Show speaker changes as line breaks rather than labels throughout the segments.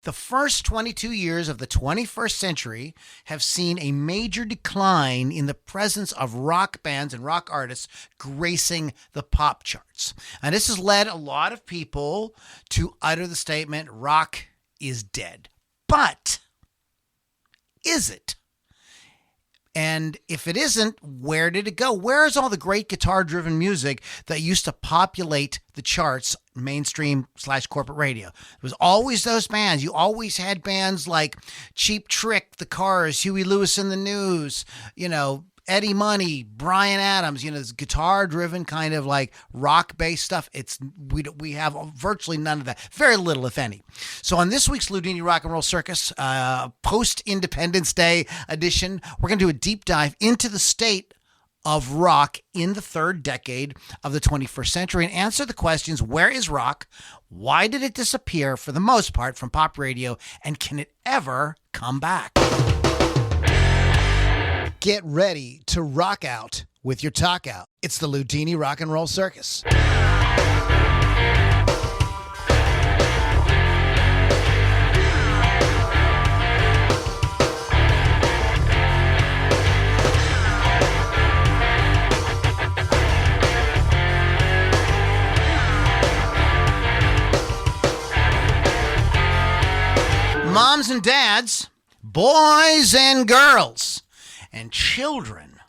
The first 22 years of the 21st century have seen a major decline in the presence of rock bands and rock artists gracing the pop charts. And this has led a lot of people to utter the statement, rock is dead. But is it? And if it isn't, where did it go? Where is all the great guitar-driven music that used to populate the charts, mainstream/corporate radio? It was always those bands. You always had bands like Cheap Trick, The Cars, Huey Lewis and the News, Eddie Money, Bryan Adams, this guitar-driven kind of like rock-based stuff. We have virtually none of that. Very little, if any. So on this week's Loudini Rock and Roll Circus, post-Independence Day edition, we're going to do a deep dive into the state of rock in the third decade of the 21st century and answer the questions, where is rock? Why did it disappear for the most part from pop radio? And can it ever come back? Get ready to rock out with your talk out. It's the Loudini Rock and Roll Circus. Moms and dads, boys and girls, and children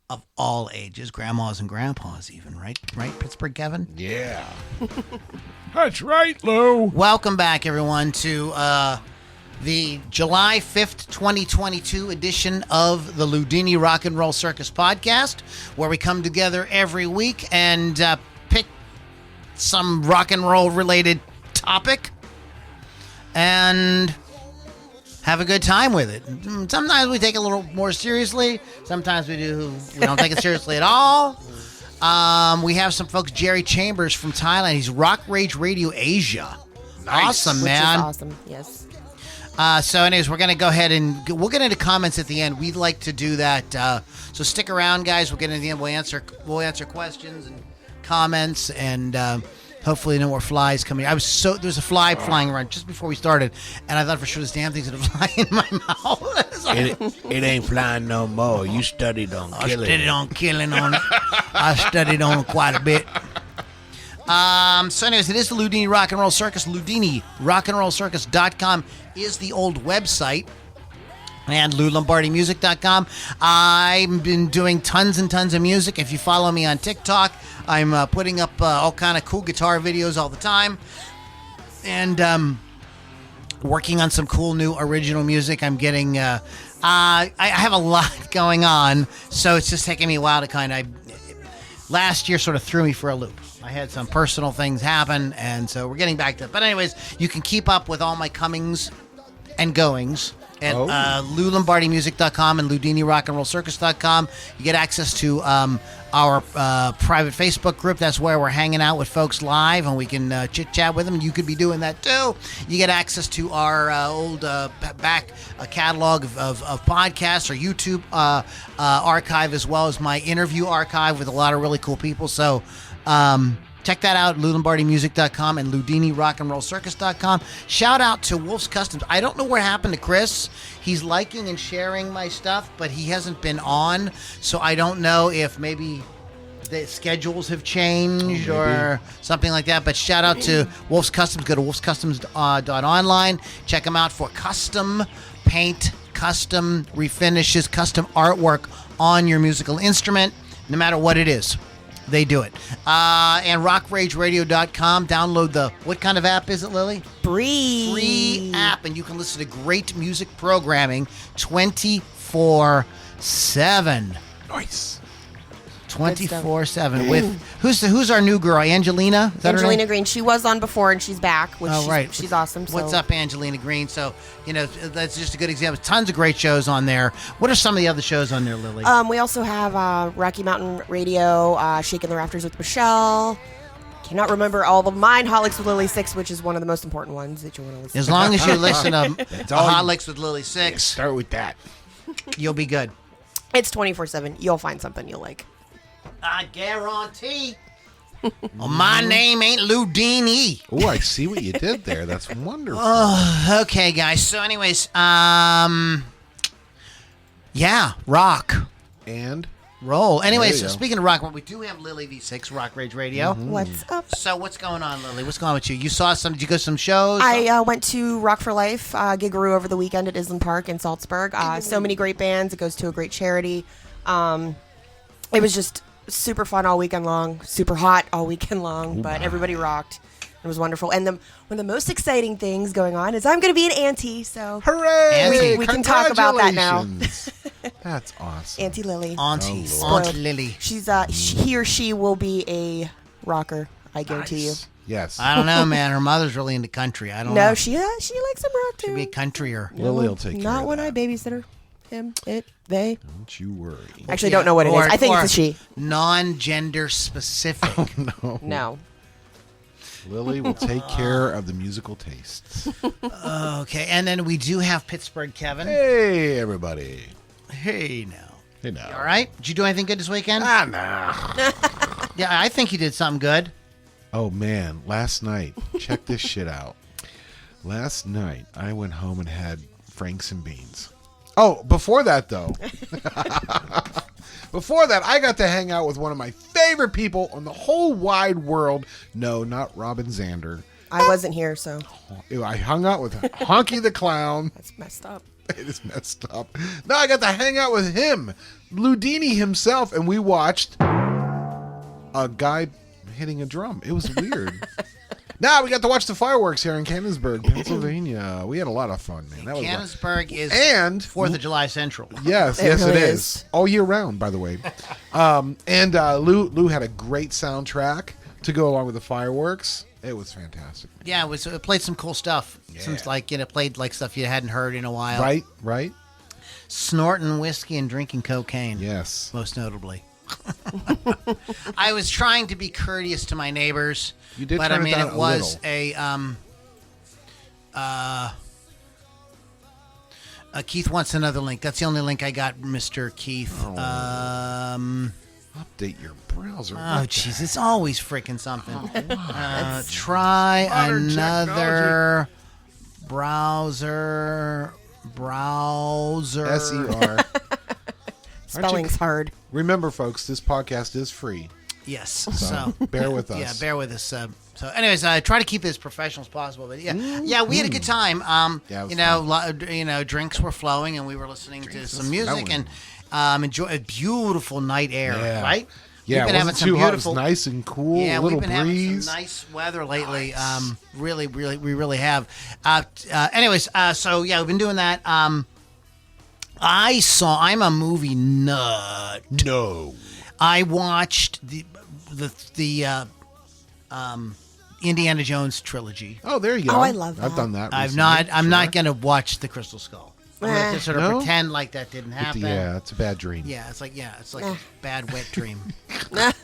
of all ages, grandmas and grandpas even, right, Pittsburgh Kevin?
Yeah. That's right, Lou.
Welcome back, everyone, to the July 5th, 2022 edition of the Loudini Rock and Roll Circus podcast, where we come together every week and pick some rock and roll related topic and have a good time with it. Sometimes we take it a little more seriously. Sometimes we don't take it seriously at all. We have some folks, Jerry Chambers from Thailand. He's Rock Rage Radio Asia. Nice. Awesome, man.
Which is awesome, yes.
So anyways, we're going to go ahead and we'll get into comments at the end. We'd like to do that. So stick around, guys. We'll get into the end. We'll answer questions and comments and hopefully no more flies coming. There's a fly flying around just before we started, and I thought for sure this damn thing's going to fly in my mouth.
It ain't flying no more. You studied on killing.
I studied on it quite a bit. So anyways, it is the Loudini Rock and Roll Circus. Loudini rockandrollcircus.com is the old website. And LouLombardiMusic.com. I've been doing tons and tons of music. If you follow me on TikTok, I'm putting up all kind of cool guitar videos all the time. And working on some cool new original music. I'm getting... I have a lot going on, so it's just taking me a while to kind of... Last year sort of threw me for a loop. I had some personal things happen, and so we're getting back to it. But anyways, you can keep up with all my comings and goings at LouLombardiMusic.com and LoudiniRockandRollCircus.com. You get access to our private Facebook group. That's where we're hanging out with folks live, and we can chit-chat with them. You could be doing that, too. You get access to our old back catalog of podcasts, or YouTube archive, as well as my interview archive with a lot of really cool people. So... check that out, LouLombardiMusic.com and LoudiniRockandRollCircus.com. Shout out to Wolf's Customs. I don't know what happened to Chris. He's liking and sharing my stuff, but he hasn't been on, so I don't know if maybe the schedules have changed or something like that. But shout out to Wolf's Customs. Go to wolfscustoms.online. Check them out for custom paint, custom refinishes, custom artwork on your musical instrument, no matter what it is. They do it. And rockrageradio.com. Download what kind of app is it, Lily? Free app. And you can listen to great music programming 24/7.
Nice.
24/7 with who's our new girl? Angelina? Is that
Angelina Green. She was on before and she's back. Which she's awesome. So.
What's up, Angelina Green? So that's just a good example. Tons of great shows on there. What are some of the other shows on there, Lily?
We also have Rocky Mountain Radio, Shaking the Rafters with Michelle. Cannot remember all of mine. Hot Licks with Lily 6, which is one of the most important ones that you want to listen to.
As long as you listen to Hot Licks with Lily 6,
yeah, start with that.
You'll be good.
It's 24/7. You'll find something you'll like.
I guarantee. Well, my name ain't Loudini.
Oh, I see what you did there. That's wonderful.
Okay, guys. So, anyways, yeah, rock.
And
Roll. Anyways,
There you go.
speaking of rock, we do have Lily V6, Rock Rage Radio.
What's up?
So what's going on, Lily? What's going on with you? You saw some? Did you go to some shows?
I went to Rock for Life, Gigaroo over the weekend at Island Park in Salzburg. So many great bands. It goes to a great charity. It was just super fun all weekend long, super hot all weekend long, but everybody rocked. It was wonderful. And one of the most exciting things going on is I'm going to be an auntie. So
hooray!
Auntie.
We can talk about that now.
Congratulations. That's awesome.
Auntie Lily.
Auntie,
Oh,
Aunt
Lord.
Lily.
She's he or she will be a rocker. I guarantee
Nice. Yes.
I don't know, man. Her mother's really into country. I
you.
don't
No,
know.
she likes some rock too.
She'd be a countryer.
Lily will take care
Not
of
when
that.
I babysit her. Him, it, they.
Don't you worry.
Actually, don't know what it is. I think it's a she.
Non-gender specific.
No.
Lily will take care of the musical tastes.
Okay, and then we do have Pittsburgh Kevin.
Hey, everybody.
Hey now.
Hey, now.
You all right? Did you do anything good this weekend?
Nah.
Yeah, I think you did something good.
Oh, man. Last night, check this shit out. Last night, I went home and had Franks and beans. Oh, before that, though. Before that, I got to hang out with one of my favorite people on the whole wide world. No, not Robin Zander.
I wasn't here, so
I hung out with Honky the Clown.
that's messed up.
It is messed up. No, I got to hang out with him, Loudini himself, and we watched a guy hitting a drum. It was weird. Now we got to watch the fireworks here in Canonsburg, Pennsylvania. We had a lot of fun, man. That was fun.
Canonsburg is
And
4th of July Central.
Yes,
It
yes,
really
it
is.
is. All year round, by the way. And Lou had a great soundtrack to go along with the fireworks. It was fantastic.
Yeah, it played some cool stuff.
Yeah.
Some played like stuff you hadn't heard in a while.
Right?
Snorting whiskey and drinking cocaine.
Yes.
Most notably. I was trying to be courteous to my neighbors.
You did
but I
turn it
mean
down
it
a
was
little.
Keith wants another link. That's the only link I got, Mr. Keith.
Update your browser.
Oh, jeez, it's always freaking something. Try
Modern
another browser.
SER.
Spelling's hard.
Remember, folks, this podcast is free.
Yes.
So
So,
bear with us.
yeah, bear with us. So, anyways, I try to keep it as professional as possible. But yeah, we had a good time.
Yeah, it was
drinks were flowing, and we were listening to
Drinks
some
was
music
flowing.
and enjoy a beautiful night air.
Yeah.
Right?
Yeah,
We've been
it
having
wasn't
some
too hot. It was
beautiful.
nice and cool.
Yeah,
a little
we've been
breeze.
having some nice weather lately.
Nice.
We really have. Anyways, so yeah, we've been doing that. I'm a movie nut.
No.
I watched the Indiana Jones trilogy.
Oh, there you go.
Oh, I love that.
I've done that.
I'm
recently.
not going to watch the Crystal Skull. I'm going to sort of
No?
pretend like that didn't happen.
Yeah, it's a bad dream.
Yeah, it's like a bad wet dream. Like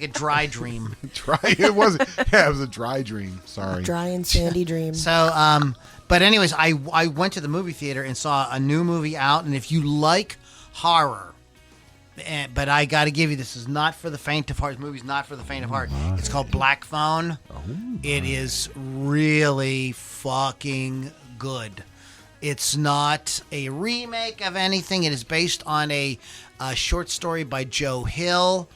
a dry dream.
Dry. It wasn't. Yeah, it was a dry dream. Sorry.
Dry and sandy dream.
So, but anyways, I went to the movie theater and saw a new movie out, and if you like horror, but I got to give you, this is not for the faint of heart. This movie's not for the faint of heart. It's called Black Phone. It is really fucking good. It's not a remake of anything. It is based on a short story by Joe Hill,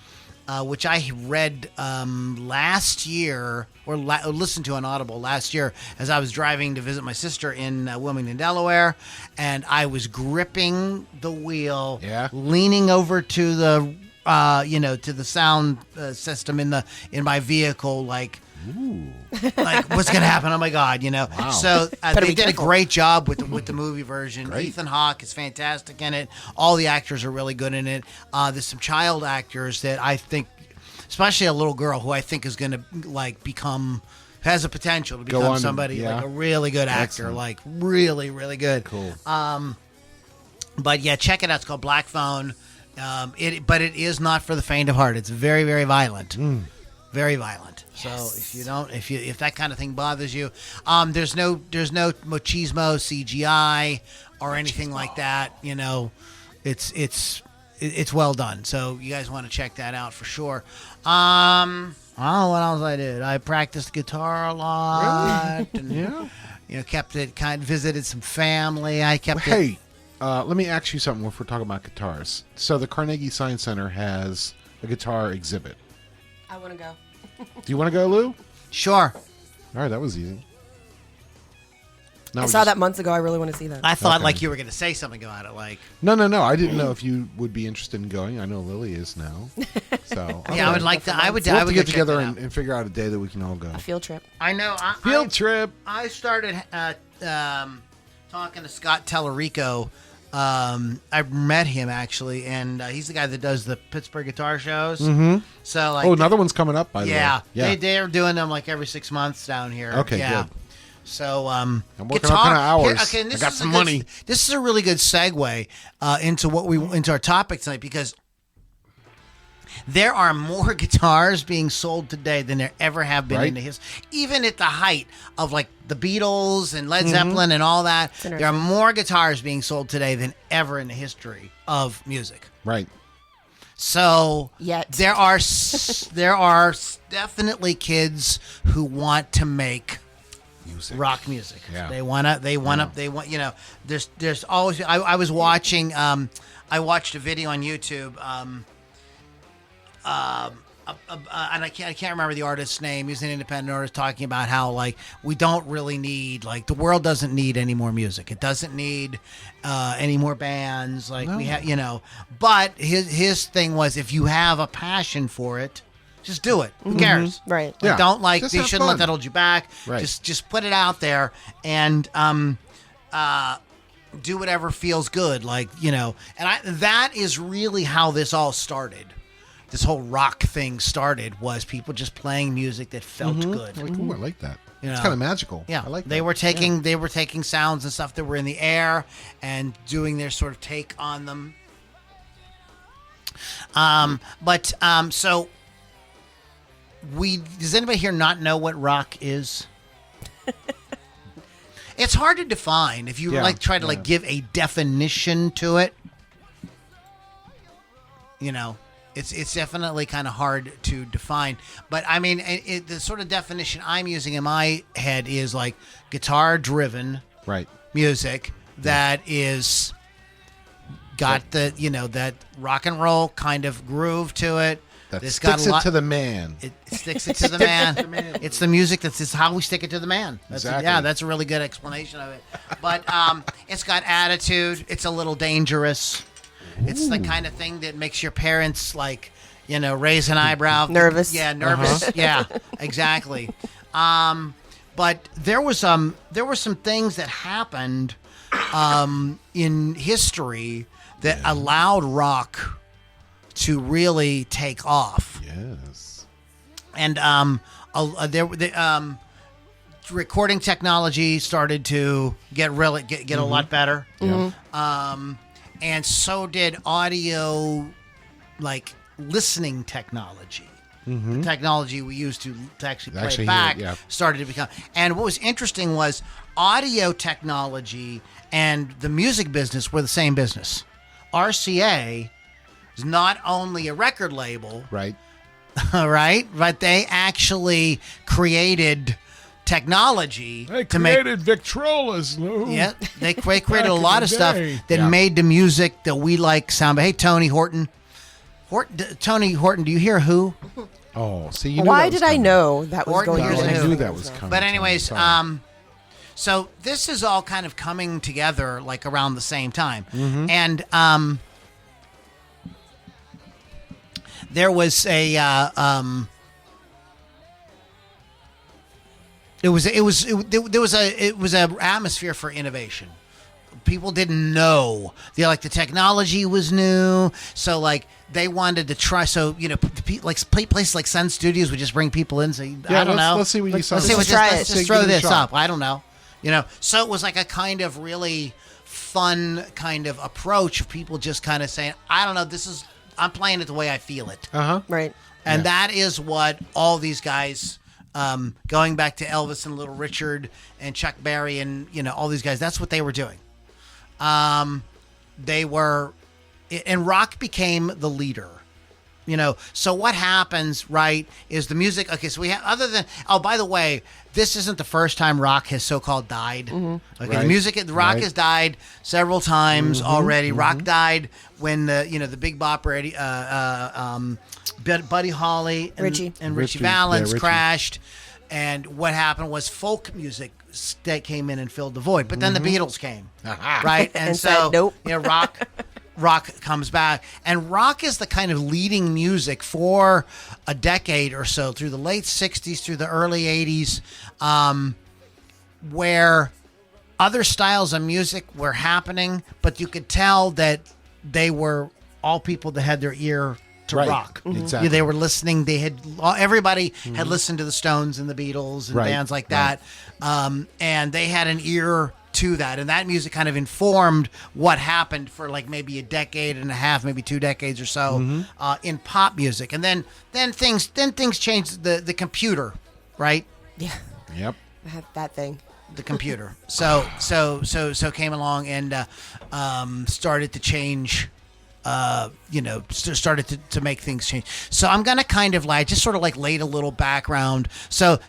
which I read last year, or listened to on Audible last year as I was driving to visit my sister in Wilmington, Delaware, and I was gripping the wheel, leaning over to the to the sound system in my vehicle, like. Ooh. Like, what's gonna happen? Oh my God, Wow. So they did a great job with the movie version.
Great.
Ethan Hawke is fantastic in it. All the actors are really good in it. There's some child actors that I think, especially a little girl who I think is gonna has a potential to become somebody like a really good actor.
Excellent.
Like really, really good.
Cool.
But yeah, check it out. It's called Black Phone. But it is not for the faint of heart. It's very, very violent. Very violent.
Yes.
So if that kind of thing bothers you, there's no machismo CGI or anything like that. It's well done. So you guys want to check that out for sure. I don't know what else I did. I practiced guitar a lot. And,
Yeah.
kept it visited some family. I kept it.
Hey, let me ask you something if we're talking about guitars. So the Carnegie Science Center has a guitar exhibit.
I want to go.
Do you want to go, Lou?
Sure.
All right, that was easy. No,
I saw that months ago. I really want to see that.
I thought
Okay.
like you were going to say something about it. Like,
No. I didn't know if you would be interested in going. I know Lily is now. So
yeah, I would like to. I would.
We'll
I
have
would
to
go
get
check
together
that out.
and figure out a day that we can all go.
A field trip.
I know.
Field trip.
I started talking to Scott Tellerico. I met him actually, and he's the guy that does the Pittsburgh guitar shows. Mm-hmm. So like,
Oh, another one's coming up, by the
yeah,
way. Yeah.
they're doing them like every 6 months down here.
Okay,
yeah.
good.
So
I'm working on kind of hours.
and
I
this
got
is
some
a good-
money.
This is a really good segue into our topic tonight, because there are more guitars being sold today than there ever have been
Right.
in the history. Even at the height of like the Beatles and
Mm-hmm.
Led Zeppelin and all that,
interesting.
there are more guitars being sold today than ever in the history of music.
Right.
So
Yet.
there are definitely kids who want to make
Music.
rock music.
Yeah.
They want. There's always. I was watching. I watched a video on YouTube. And I can't remember the artist's name. He's an independent artist talking about how like we don't really need, like, the world doesn't need any more music. It doesn't need any more bands. Like we have, But his thing was, if you have a passion for it, just do it. Who cares?
Right.
Like,
Yeah.
don't
Just
you
have
shouldn't let
fun.
that hold you back.
Right.
Just put it out there and do whatever feels good. And that is really how this all started. This whole rock thing started, was people just playing music that felt good.
Like, ooh, I like that.
You
It's
know.
kind of magical.
Yeah,
I like
they
that.
were taking sounds and stuff that were in the air and doing their sort of take on them. So does anybody here not know what rock is? It's hard to define if you
Yeah,
try to
yeah.
give a definition to it. It's definitely kind of hard to define. But I mean, the sort of definition I'm using in my head is like guitar-driven
Right.
music that is got that rock and roll kind of groove to it.
That
It's
sticks
got a lot,
it to the man.
it sticks it to the man. It's the music it's how we stick it to the man.
Exactly.
That's a really good explanation of it. But it's got attitude. It's a little dangerous. It's the kind of thing that makes your parents raise an eyebrow.
Nervous.
Yeah, nervous. Yeah, exactly. But there were some things that happened in history that allowed rock to really take off.
Yes.
And recording technology started to get a lot better. And so did audio, listening technology. The technology we used to actually play
Actually
it back
hear it, yeah.
started to become. And what was interesting was audio technology and the music business were the same business. RCA is not only a record label,
Right.
right? But they actually created technology to make.
Victrolas, Lou.
Yeah, they created a
in
lot
the
of stuff
day.
that
Yeah.
made the music that we like sound. But hey, Tony Horton, Tony Horton, do you hear who?
Oh, see, you knew
Why
that was
did I
coming.
know that was
Orton,
going
here's
on?
a
I
who.
knew that was coming.
But anyways,
Sorry.
so this is all kind of coming together around the same time, and there was a there was a atmosphere for innovation. People didn't know the technology was new, so they wanted to try. So places like Sun Studios would just bring people in. And say, I don't know.
Let's see what you saw.
Let's see what
try it.
let's
Say,
just
give
throw
it a
this
shot.
up. I don't know. So it was like a kind of really fun kind of approach of people just kind of saying, I don't know, I'm playing it the way I feel it.
Right.
And that is what all these guys, going back to Elvis and Little Richard and Chuck Berry and, all these guys, that's what they were doing. And rock became the leader. So what happens, right, is the music. Okay, so we have, other than, oh, by the way, this isn't the first time rock has so-called died. Okay,
Right.
the rock has died several times already. Rock died when the Big Bopper, Buddy Holly and Richie Valens
Richie.
crashed. And what happened was folk music that came in and filled the void. But then the Beatles came, right?
And said, nope.
Rock comes back. And rock is the kind of leading music for a decade or so, through the late 60s, through the early 80s, where other styles of music were happening, but you could tell that they were all people that had their ear to
Right.
rock.
Exactly.
They were listening. Everybody had listened to the Stones and the Beatles and
Right.
bands like that. And they had an ear to that. And that music kind of informed what happened for like maybe a decade and a half, maybe 2 decades or so in pop music. And then things changed. The computer, right?
Yeah.
Yep.
That thing.
The computer. So came along and started to change. Started to make things change. So I'm gonna kind of like just sort of like laid a little background. So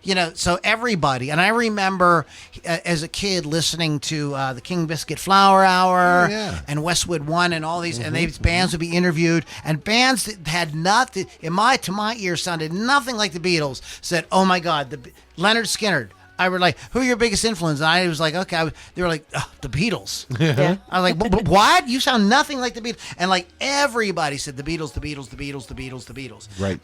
everybody, and I remember as a kid listening to the King Biscuit Flower Hour and Westwood One and all these, and these bands would be interviewed, and bands that had nothing to my ear sounded nothing like the Beatles said, "Oh my God, Leonard Skinner." I were like, "Who are your biggest influence?" And I was like, "Okay." They were like, "The Beatles."
Yeah.
I was like, but "What? You sound nothing like the Beatles." And like everybody said, "The Beatles, the Beatles, the Beatles, the Beatles, the Beatles."
Right.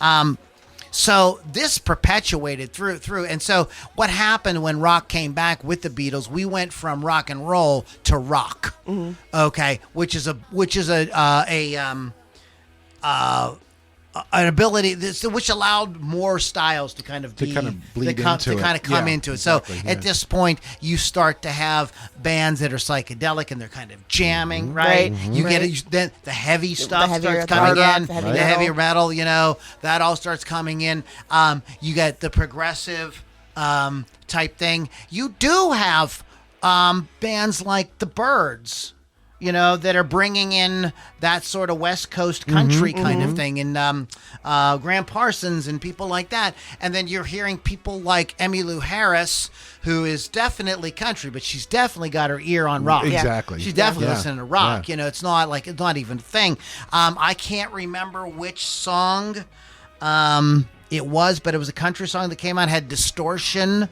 So this perpetuated through. And so what happened when rock came back with the Beatles? We went from rock and roll to rock. Okay, which is an ability which allowed more styles to kind of
To kind of bleed into it.
kind of come
Yeah,
into it.
exactly,
So
yeah.
at this point, you start to have bands that are psychedelic and they're kind of jamming, right?
Right.
You
Right.
get then the heavy stuff
heavier-
starts
the
coming
hard rock,
in,
the heavy
the
metal.
heavier metal, that all starts coming in. You get the progressive type thing. You do have bands like the Byrds, that are bringing in that sort of West Coast country kind of thing, and Graham Parsons and people like that. And then you're hearing people like Emmylou Harris, who is definitely country, but she's definitely got her ear on rock.
Exactly.
She's definitely
Yeah.
listening to rock.
Yeah.
It's not even a thing. I can't remember which song it was, but it was a country song that came out, had distortion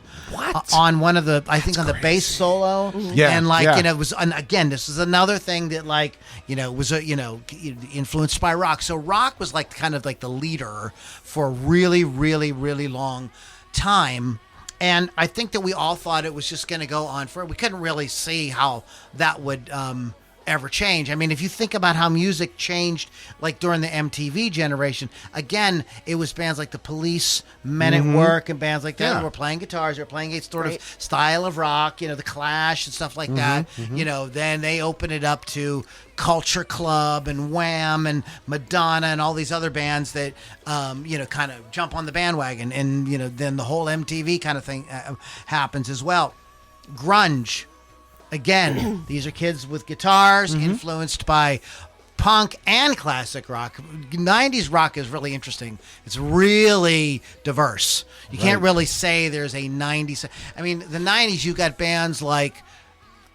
on one of the, I think on the bass solo.
Yeah,
And
yeah.
it was, and again, this is another thing that was, influenced by rock. So rock was like kind of like the leader for a really, really, really long time. And I think that we all thought it was just going to go on we couldn't really see how that would, ever change. I mean, if you think about how music changed, like during the MTV generation, again, it was bands like the Police, Men at Work, and bands like that
Yeah.
who were playing guitars. They were playing a sort
Right.
of style of rock, the Clash and stuff like that. Then they opened it up to Culture Club and Wham and Madonna and all these other bands that, kind of jump on the bandwagon. And, then the whole MTV kind of thing happens as well. Grunge. Again, these are kids with guitars influenced by punk and classic rock. 90s rock is really interesting. It's really diverse. You can't really say there's a 90s. I mean, the 90s, you got bands like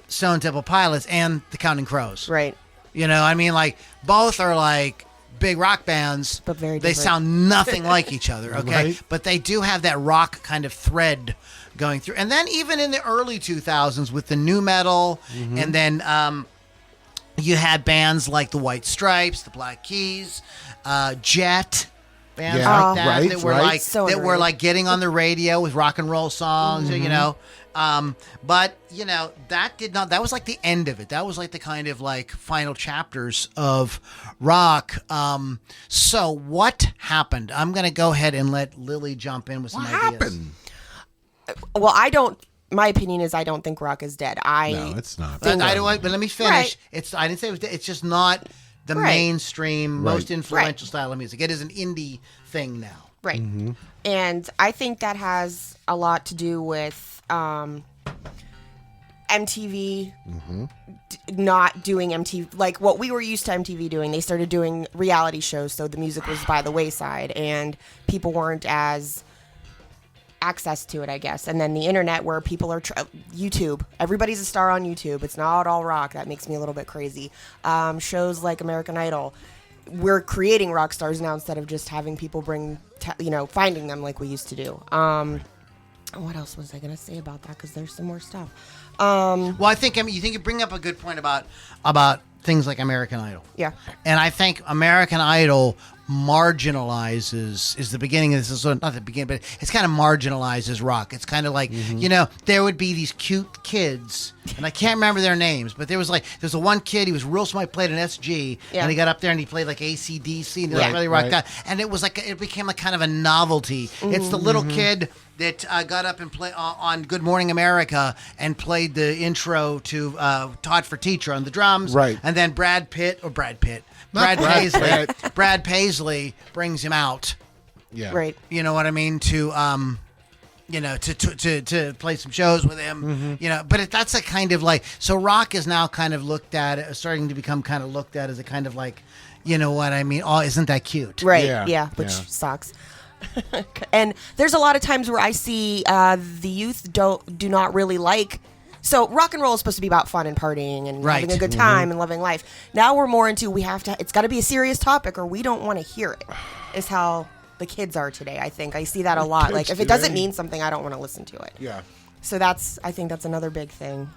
Stone Temple Pilots and the Counting Crows.
Right.
Like both are like big rock bands,
But very
they
different.
sound nothing like each other, okay?
Right.
But they do have that rock kind of thread going through. And then even in the early 2000s with the new metal, and then you had bands like the White Stripes, the Black Keys, Jet, bands
Yeah,
like that
right,
that were
right.
like
So
that were
underrated.
like getting on the radio with rock and roll songs, but that was like the end of it. That was like the kind of like final chapters of rock. So what happened? I'm going to go ahead and let Lily jump in with some
What
ideas.
happened?
Well, my opinion is I don't think rock is dead.
No, it's not.
But let me finish.
Right.
I didn't say it was dead. It's just not the
Right.
mainstream, most
Right.
influential style of music. It is an indie thing now.
Right. And I think that has a lot to do with MTV not doing MTV like what we were used to MTV doing. They started doing reality shows, so the music was by the wayside, and people weren't as access to it, I guess. And then the internet, where people are YouTube. Everybody's a star on YouTube. It's not all rock. That makes me a little bit crazy. Shows like American Idol. We're creating rock stars now instead of just having people finding them like we used to do. What else was I going to say about that? Because there's some more stuff.
Well, I think you bring up a good point about things like American Idol.
Yeah.
And I think American Idol marginalizes is the beginning of this. Is not the beginning, but it's kind of marginalizes rock. It's kind of like there would be these cute kids, and I can't remember their names, but there's a one kid. He was real smart. He played an SG, and he got up there and he played like AC/DC, and he really rocked out. And it was like it became like kind of a novelty. It's the little kid that got up and played on Good Morning America and played the intro to Todd for Teacher on the drums.
Right.
And then Brad Paisley brings him out.
Yeah.
Right.
You know what I mean? To to play some shows with him. But that's a kind of like, so rock is now kind of looked at, starting to become kind of looked at as a kind of like, you know what I mean? Oh, isn't that cute?
Right.
Yeah.
Yeah. Which sucks. And there's a lot of times where I see the youth do not really like. So rock and roll is supposed to be about fun and partying and having a good time and loving life. Now we're more into it's got to be a serious topic or we don't want to hear it. Is how the kids are today. I think I see that a lot. Like if it doesn't mean something, I don't want to listen to it.
Yeah.
So I think that's another big thing.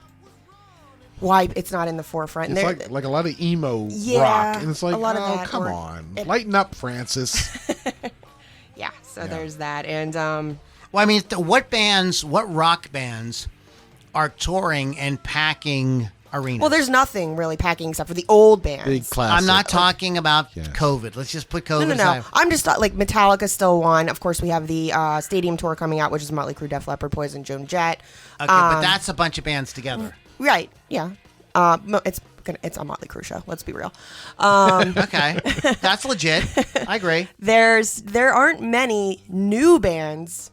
Why it's not in the forefront.
It's like a lot of emo rock, and it's like,
a lot of that,
come on, lighten up, Francis.
Yeah. So there's that, and
well, I mean, what rock bands are touring and packing arenas?
Well, there's nothing really packing except for the old bands.
Big classic.
I'm not talking about COVID. Let's just put COVID
No.
aside.
I'm just like Metallica's still one. Of course, we have the stadium tour coming out, which is Motley Crue, Def Leppard, Poison, Joan Jett.
Okay, but that's a bunch of bands together.
Right? Yeah. It's a Motley Crue show. Let's be real.
Okay, that's legit. I agree.
There aren't many new bands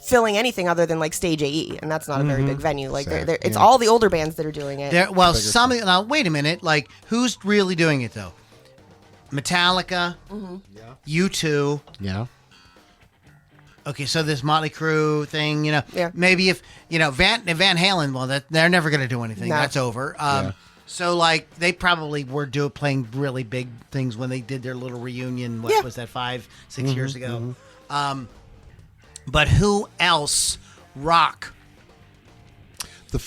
filling anything other than like Stage AE, and that's not a very big venue. Like it's all the older bands that are doing it.
Now wait a minute. Like, who's really doing it though? Metallica, U2.
Yeah.
Okay, so this Motley Crue thing,
Yeah.
maybe if Van Halen, well, they're never going to do anything.
No.
That's over. So like they probably were playing really big things when they did their little reunion. What was that, 5-6 years ago? But who else rock?
The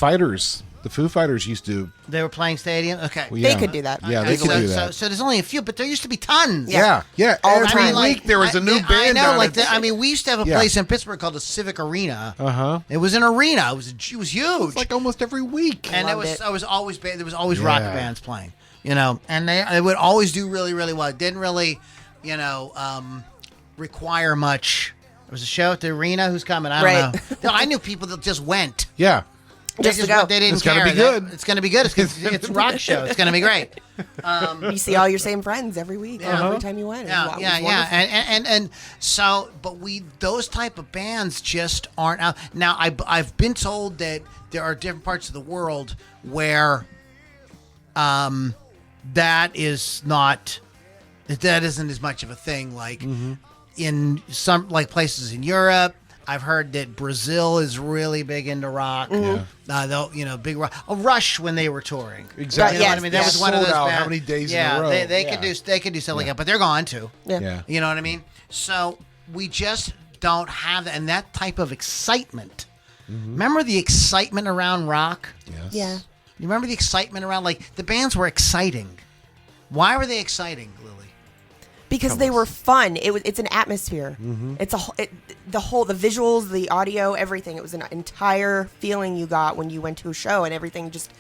Foo Fighters used to.
They were playing stadium. Okay,
Well,
They could do that.
Yeah, they could do that.
So there's only a few, but there used to be tons.
Yeah.
All the
Every
time.
week there was a new band.
I know.
down
Like,
at-
we used to have a place in Pittsburgh called the Civic Arena. It was an arena. It was huge.
It's like almost every week.
And there
Loved
was always rock bands playing, and they would always do really, really well. It didn't really, require much. There was a show at the arena. Who's coming? I don't know. No, I knew people that just went.
Yeah.
Just to go.
They didn't
It's gonna
care.
be good.
It's going to be good. It's a rock show. It's going to be great.
You see all your same friends every week, every time you went.
And so, but those type of bands just aren't out now. I've been told that there are different parts of the world where, that isn't as much of a thing. Like in some places in Europe. I've heard that Brazil is really big into rock. They'll, big rock. Rush when they were touring.
Exactly.
You know what I mean? That was one of those
Sold out
bands.
how many days in a row.
They could do something like that, but they're gone too.
Yeah.
You know what I mean? So we just don't have that, and that type of excitement. Remember the excitement around rock?
Yes.
Yeah.
You remember the excitement around, like, the bands were exciting. Why were they exciting, Lily?
Because they were fun. It's an atmosphere. It's the visuals, the audio, everything. It was an entire feeling you got when you went to a show, and everything just,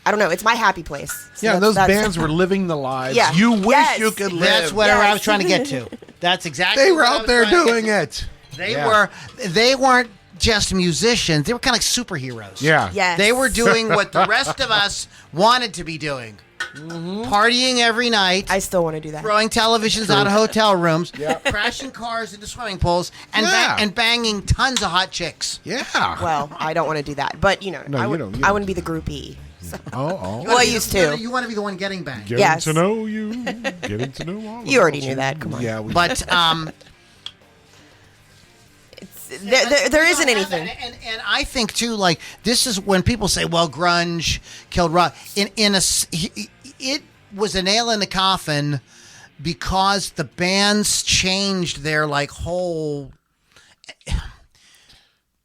I don't know. It's my happy place. So
Yeah, those bands were living the lives
Yeah.
you wish
Yes.
you could live.
That's what I was trying to get to. That's exactly
They were
what I
out
was
there
trying to get
doing
to.
it.
They weren't just musicians. They were kind of like superheroes.
Yeah.
Yes.
They were doing what the rest of us wanted to be doing. partying every night.
I still want to do that.
Throwing televisions out of hotel rooms,
Yep.
crashing cars into swimming pools, and
Yeah.
and banging tons of hot chicks.
Yeah.
Well, I don't want to do that, but
No,
I
you
would.
don't. You
I
don't.
wouldn't be the groupie. So.
Oh.
Well, I used to.
You want to be the one getting banged.
Getting
Yes.
to know you. Getting to know all
You already
about
knew that. Come on.
Yeah.
But
There isn't anything.
And I think too, like this is when people say, "Well, grunge killed rock." It was a nail in the coffin because the bands changed their whole.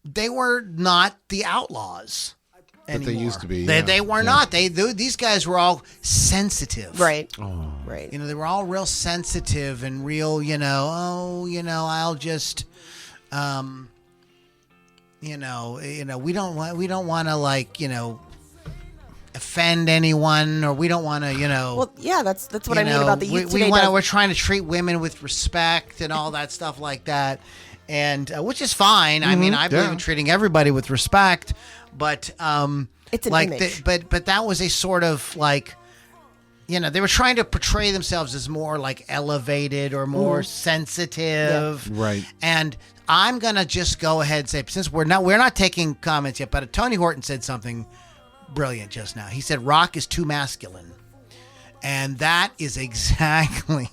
They were not the Outlaws anymore.
they used to be,
They
yeah.
were not. These guys were all sensitive,
Right.
Oh.
Right.
They were all real sensitive and real. I'll just. We don't want to offend anyone, or we don't want to,
Well, yeah, that's what I mean about the youth today.
We're trying to treat women with respect and all that stuff like that, and which is fine. I mean, I believe in treating everybody with respect, but
It's an image.
but that was a sort of they were trying to portray themselves as more elevated or more sensitive.
Yeah. Right.
And I'm going to just go ahead and say, since we're not taking comments yet, but Tony Horton said something brilliant just now. He said, rock is too masculine. And that is exactly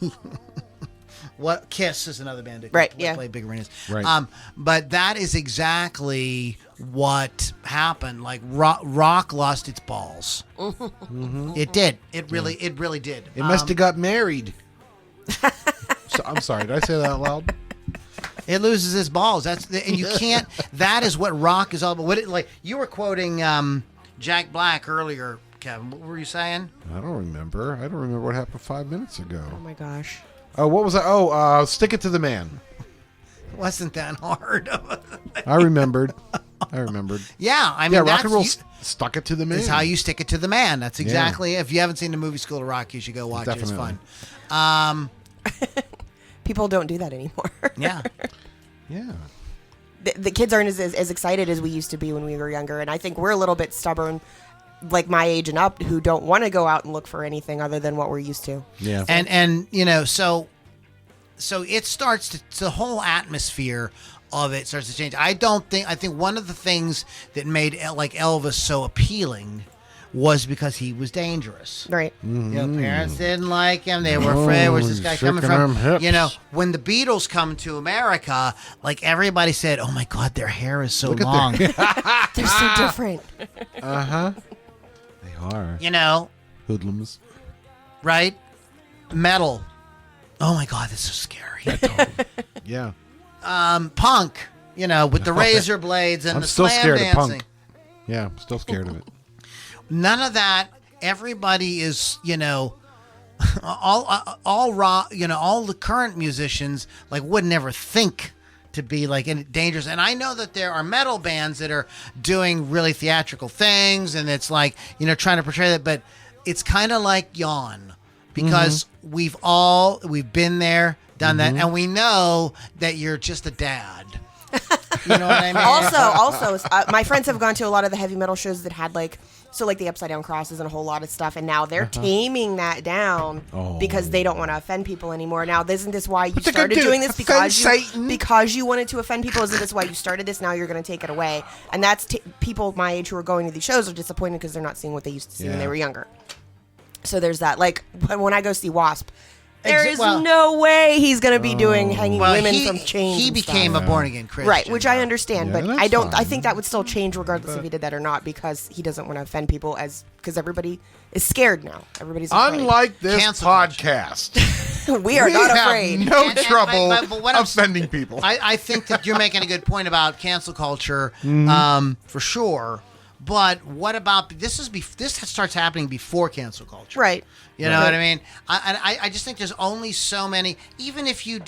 what Kiss is another band that
Right, yeah.
play big arenas.
Right.
But that is exactly what happened. Rock lost its balls. It did. It really did.
It must have got married. I'm sorry. Did I say that out loud?
It loses its balls. And you can't. That is what rock is all about. You were quoting Jack Black earlier, Kevin. What were you saying?
I don't remember. I don't remember what happened 5 minutes ago.
Oh my gosh.
Oh, what was that? Oh, stick it to the man.
Wasn't that hard?
I remembered.
Yeah, I mean,
Yeah, rock
that's
and roll stuck it to the man.
It's how you stick it to the man. That's exactly. If you haven't seen the movie School of Rock, you should go watch it. It's
Definitely.
fun.
People don't do that anymore.
Yeah.
Yeah.
The kids aren't as excited as we used to be when we were younger, and I think we're a little bit stubborn, like my age and up, who don't want to go out and look for anything other than what we're used to.
Yeah.
And so it starts to the whole atmosphere of it starts to change. I think one of the things that made Elvis so appealing was because he was dangerous.
Right.
Parents didn't like him. They were afraid. Where's this guy coming from?
Hips.
When the Beatles come to America, everybody said, "Oh my God, their hair is so
Look at
long."
They're so different.
They are. Hoodlums.
Right? Metal. Oh my God, that's so scary.
Yeah.
Punk. With the razor blades and
I'm
the
still
slam
scared
dancing.
of punk. Yeah, I'm still scared of it.
None of that. Everybody is, all rock. All the current musicians would never think to be dangerous. And I know that there are metal bands that are doing really theatrical things, and it's trying to portray that. But it's kind of like Yawn, because we've been there, done that, and we know that you're just a dad. You know what I mean?
Also, my friends have gone to a lot of the heavy metal shows that had the upside down crosses and a whole lot of stuff, and now they're taming that down because they don't want to offend people anymore. Now, isn't this why you started doing this? Because you wanted to offend people? Isn't this why you started this? Now you're going to take it away, and that's people my age who are going to these shows are disappointed because they're not seeing what they used to see when they were younger. So there's that. When I go see Wasp, there is no way he's going to be hanging women from chains.
He became a born again Christian,
right? Which I understand, but I don't.
fine.
I think that would still change regardless if he did that or not, because he doesn't want to offend people, because everybody is scared now. Everybody's afraid.
Unlike this
Cancel
podcast,
we are not afraid.
No trouble
but what I'm-
offending people.
I think that you're making a good point about cancel culture, for sure. But what about this starts happening before cancel culture,
Right.
You know what I mean? I just think there's only so many. Even if you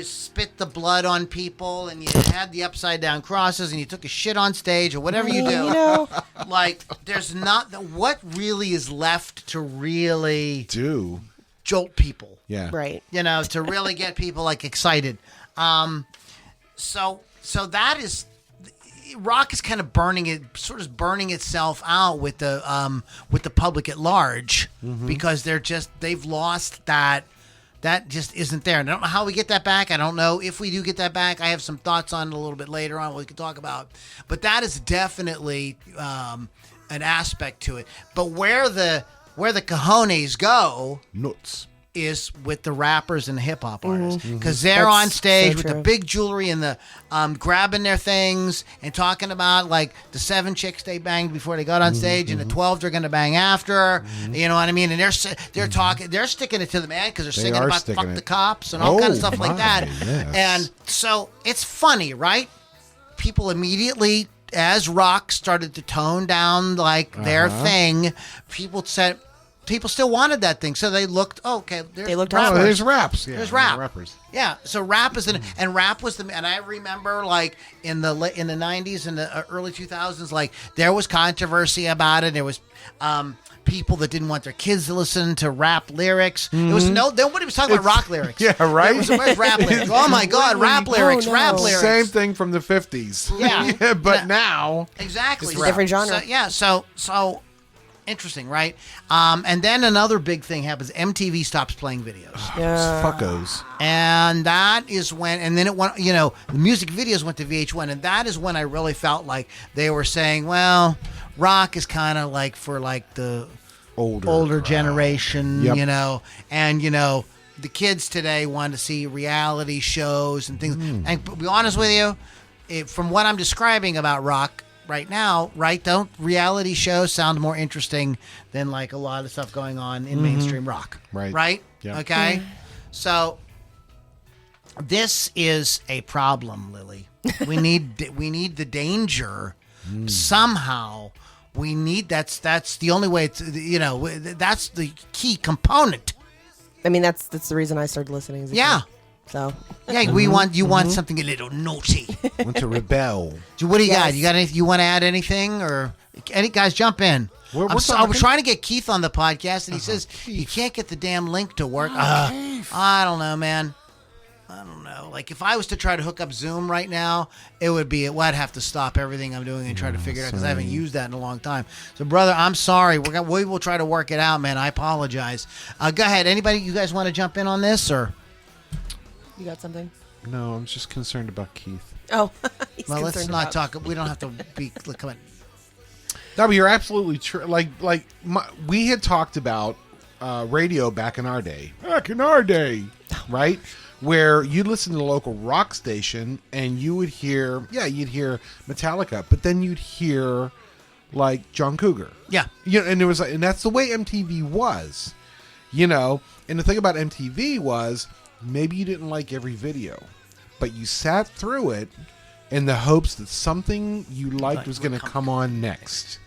spit the blood on people and you had the upside down crosses and you took a shit on stage or whatever you do, there's not what really is left to really jolt people.
Yeah.
Right.
To really get people excited. So that is, rock is kind of burning itself out with the public at large because they've lost that. That just isn't there. And I don't know how we get that back. I don't know if we do get that back. I have some thoughts on it a little bit later on we can talk about. But that is definitely an aspect to it. But where the cojones go
Nuts.
is with the rappers and hip hop artists because they're on stage with the big jewelry and the grabbing their things and talking about like the 7 chicks they banged before they got on stage and the 12 they're going to bang after. You know what I mean? And they're talking, they're sticking it to the man because they're singing about fuck the cops and all kinds of stuff like that.
Yes.
And so it's funny, right? People immediately, as rock started to tone down like their thing, people still wanted that thing, so they looked. Oh, okay,
They looked
rappers.
awesome.
There's raps. Yeah,
There's rap.
Rappers.
Yeah, so rap is and rap was and I remember like in the 90s and the early 2000s, like there was controversy about it. There was people that didn't want their kids to listen to rap lyrics. It was nobody was talking about rock lyrics.
Yeah, right.
It was rap lyrics. Oh my God, rap lyrics,
no.
rap lyrics.
Same thing from the 50s.
Yeah.
But now
Exactly.
It's a different genre.
So interesting, right? And then another big thing happens. MTV stops playing videos.
fuckos.
And that is when, and then it went, the music videos went to VH1. And that is when I really felt like they were saying, well, rock is kind of like for like the older generation,
Yep.
and, the kids today want to see reality shows and things. And to be honest with you, from what I'm describing about rock right now, right, don't reality shows sound more interesting than like a lot of stuff going on in mainstream rock?
Right.
Right?
Yeah.
Okay? So this is a problem, Lily. We need the danger somehow. We need that's the only way it's that's the key component.
I mean, that's the reason I started listening. As a
Yeah.
kid. So
Yeah, you want something a little naughty.
Want to rebel.
What do you got?
Yes.
You got anything? You want to add anything, or any guys jump in?
We're
I was
talking.
trying to get Keith on the podcast, and he says he can't get the damn link to work. I don't know, man. I don't know. Like if I was to try to hook up Zoom right now, I'd have to stop everything I'm doing and try to figure it out because I haven't used that in a long time. So, brother, I'm sorry. We will try to work it out, man. I apologize. Go ahead. Anybody, you guys want to jump in on this, or?
you got something?
No, I'm just concerned about Keith.
Oh, he's
Well, let's
concerned
not
about-
talk. We don't have to be. Come on.
No, but you're absolutely true. We had talked about radio back in our day. Right? Where you'd listen to the local rock station and you would hear, you'd hear Metallica, but then you'd hear like John Cougar.
Yeah.
And and that's the way MTV was. And the thing about MTV was maybe you didn't like every video, but you sat through it in the hopes that something you liked was going to come on next.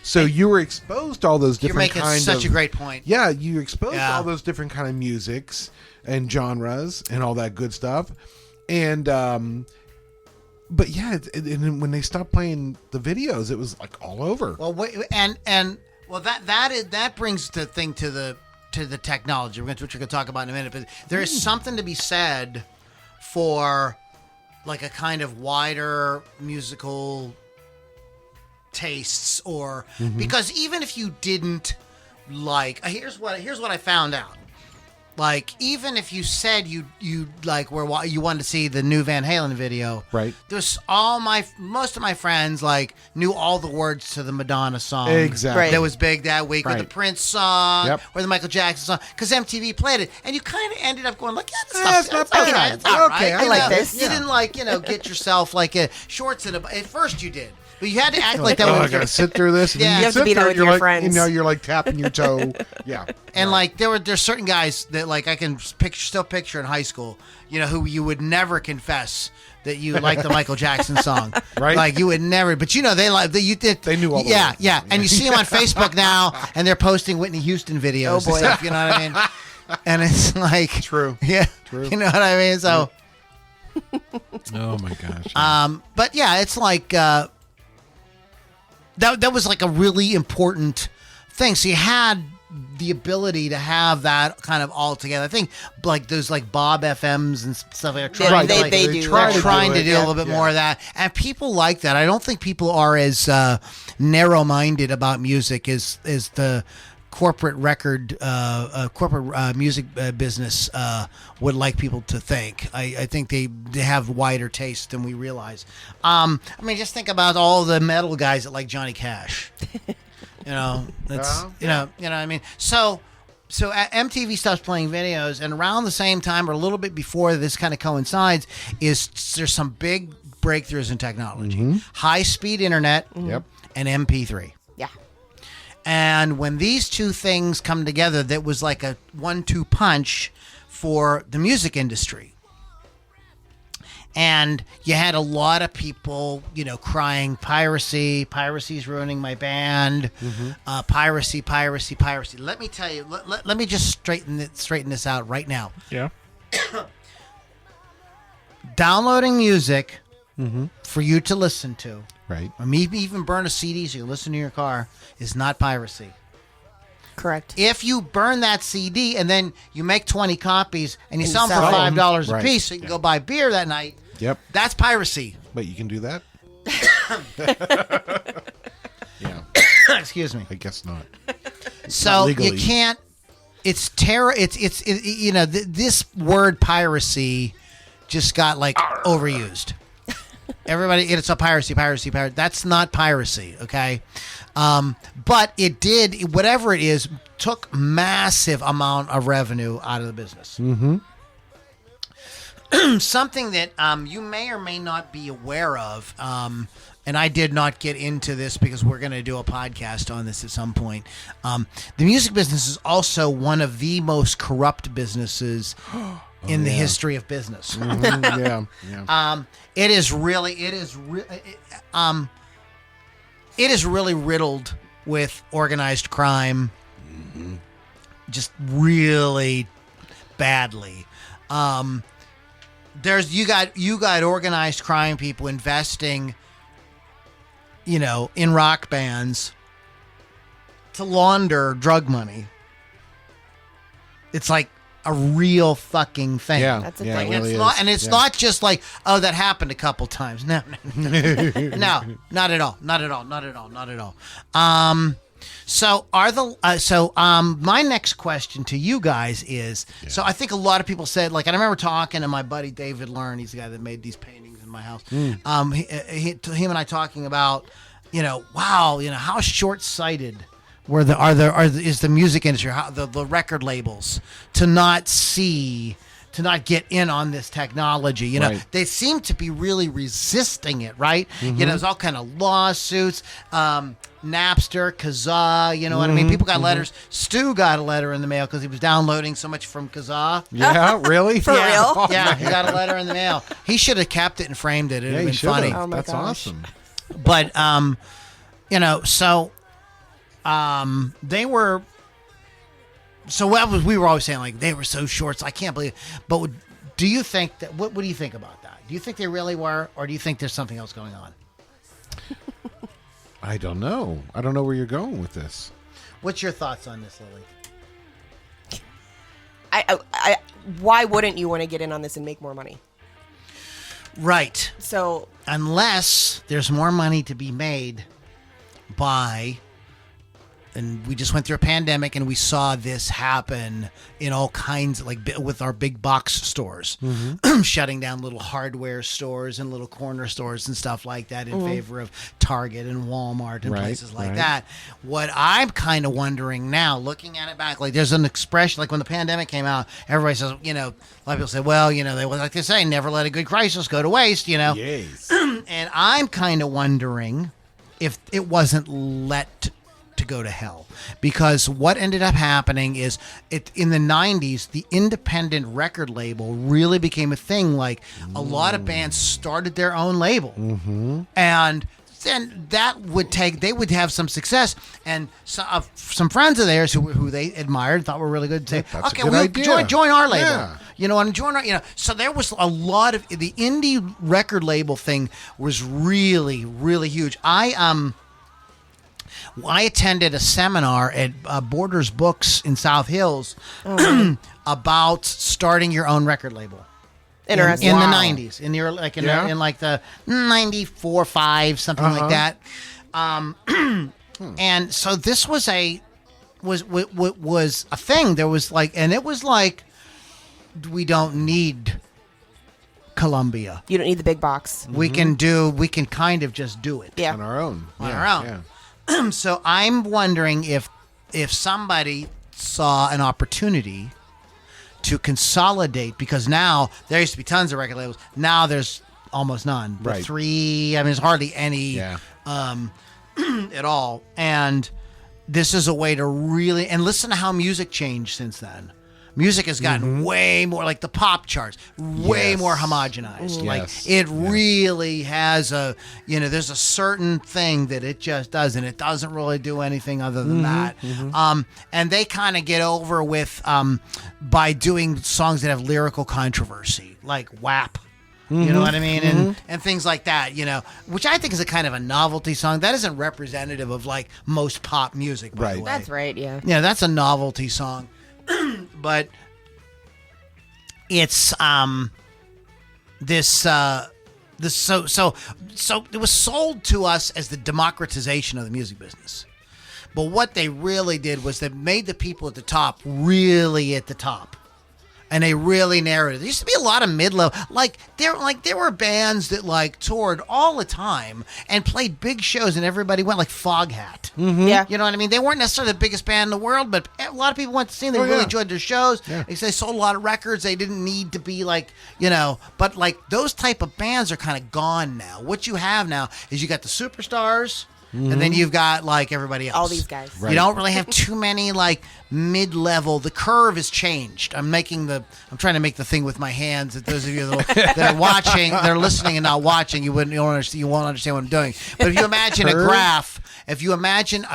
So you were exposed to all those different
You're making such a great point.
Yeah, you exposed to all those different kind of musics and genres and all that good stuff. And but yeah, and when they stopped playing the videos, it was like all over.
Well, that brings the thing to the technology, which we're going to talk about in a minute. But there is something to be said for like a kind of wider musical tastes, or because even if you didn't like, here's what I found out. Like, even if you said you like where you wanted to see the new Van Halen video,
Right.
There's most of my friends like knew all the words to the Madonna song.
Exactly.
Right.
That was big that week, or the
Right.
Prince song,
Yep.
or the Michael Jackson song, because MTV played it, and you kind of ended up going like,
it's not bad.
okay, it's all
Okay,
right.
I
like this.
You didn't get yourself like a shorts at first you did, but you had to act like that.
Oh,
was
I gotta sit through this. And
Yeah.
then
You
have to
sit
be there with
you're
your
like,
friends.
You're like tapping your toe. Yeah.
And like there's certain guys that like I can still picture in high school, who you would never confess that you like the Michael Jackson song,
Right.
Like you would never, but you did.
They knew all the
Yeah,
words.
yeah. And you see them on Facebook now, and they're posting Whitney Houston videos
Oh, boy.
and stuff. You know what I mean? And it's like
True.
Yeah,
True.
You know what I mean? So,
Oh my gosh.
but yeah, it's like that was like a really important thing. So you had the ability to have that kind of all together. I think like those like Bob FMs and stuff like that.
Right,
Trying to,
they do. They're
trying to do a little bit more of that. And people like that. I don't think people are as narrow-minded about music as the corporate record, music business would like people to think. I think they have wider taste than we realize. I mean, just think about all the metal guys that like Johnny Cash. You know, that's you know what I mean. So MTV stops playing videos, and around the same time, or a little bit before this kind of coincides, there's some big breakthroughs in technology, high speed internet,
Yep.
and MP3.
Yeah.
And when these two things come together, that was like a 1-2 punch for the music industry. And you had a lot of people, you know, crying, piracy's ruining my band, piracy. Let me tell you, let me just straighten this out right now.
Yeah.
Downloading music for you to listen to,
Right.
or maybe even burn a CD so you listen to your car, is not piracy.
Correct.
If you burn that CD and then you make 20 copies and you
And
sell them
sell
for
them.
$5 a
Right.
piece so you can go buy beer that night,
Yep.
that's piracy.
But you can do that? Yeah.
Excuse me.
I guess not.
So you
legally.
can't. It's terror. It's you know this word piracy just got like overused. Everybody, it's a piracy. That's not piracy, okay? But it did, whatever it is, took massive amount of revenue out of the business. Something that you may or may not be aware of, and I did not get into this because we're going to do a podcast on this at some point. The music business is also one of the most corrupt businesses in the history of business.
Yeah.
It is really riddled with organized crime, just really badly. You got organized crime people investing, you know, in rock bands to launder drug money. It's like a real fucking thing.
Yeah.
That's a
yeah,
thing.
it really
It's
is.
it's
Yeah.
not just like, oh, that happened a couple times. No, no, not at all. So my next question to you guys is, so I think a lot of people said, like, I remember talking to my buddy David Learn, he's the guy that made these paintings in my house. Him and I talking about, you know, wow, you know, how short-sighted is the music industry, how the record labels to not get in on this technology. You know,
Right.
they seem to be really resisting it, right? You know, there's all kind of lawsuits, Napster, Kazaa, you know what I mean? People got letters. Stu got a letter in the mail because he was downloading so much from Kazaa.
Yeah, really?
For real?
Yeah, he got a letter in the mail. He should have kept it and framed it. It'd
Yeah,
have
you
been
should
funny.
Oh my
That's
gosh.
awesome.
But you know, so they were. So we were always saying, like, they were so short. So I can't believe. But do you think that? What do you think about that? Do you think they really were, or do you think there's something else going on?
I don't know. I don't know where you're going with this.
What's your thoughts on this, Lily?
Why wouldn't you want to get in on this and make more money?
Right.
So
Unless there's more money to be made by, and we just went through a pandemic and we saw this happen in all kinds of, like, with our big box stores, shutting down little hardware stores and little corner stores and stuff like that in favor of Target and Walmart and
Right,
places like
right.
that. What I'm kind of wondering now, looking at it back, like, there's an expression, like when the pandemic came out, everybody says, you know, a lot of people say, well, you know, they like to say, never let a good crisis go to waste, you know.
Yes.
And I'm kind of wondering if it wasn't let to go to hell, because what ended up happening is in the 90s, the independent record label really became a thing. Like, a lot of bands started their own label, and then they would have some success, and some friends of theirs who they admired, thought were really good, say,
That's a
okay,
good
we'll
idea.
join our label.
Yeah.
You know, and join our, you know, so there was a lot of the indie record label thing was really, really huge. I attended a seminar at Borders Books in South Hills about starting your own record label.
Interesting.
In
Wow.
the 90s, in the early, like
Yeah.
in like the 94, 5, something like that. And so this was a thing. There was like, and it was like, we don't need Columbia.
You don't need the big box.
We can kind of just do it.
Yeah.
On our own.
On
Yeah,
our own.
Yeah.
So I'm wondering if somebody saw an opportunity to consolidate, because now there used to be tons of record labels. Now there's almost none. The
Right.
3, I mean, there's hardly any
Yeah.
at all. And this is a way to really, and listen to how music changed since then. Music has gotten way more, like the pop charts, way
Yes.
more homogenized. Like
Yes.
it really has there's a certain thing that it just does, and it doesn't really do anything other than that. And they kind of get over with by doing songs that have lyrical controversy, like WAP. You know what I mean? And things like that, which I think is a kind of a novelty song. That isn't representative of like most pop music, by the
Right.
way.
That's right. Yeah.
Yeah, that's a novelty song. But it's this so it was sold to us as the democratization of the music business. But what they really did was they made the people at the top really at the top. And they really narrowed it. There used to be a lot of mid-level, there were bands that toured all the time and played big shows, and everybody went, like Foghat.
Yeah.
You know what I mean? They weren't necessarily the biggest band in the world, but a lot of people went to see them. They
Oh,
really
yeah.
enjoyed their shows.
Yeah.
They sold a lot of records. They didn't need to be but those type of bands are kind of gone now. What you have now is you got the superstars. And then you've got everybody else.
All these guys.
Right.
You don't really have too many mid-level. The curve has changed. I'm trying to make the thing with my hands that those of you that are watching, they're listening and not watching, you won't understand what I'm doing. But if you imagine a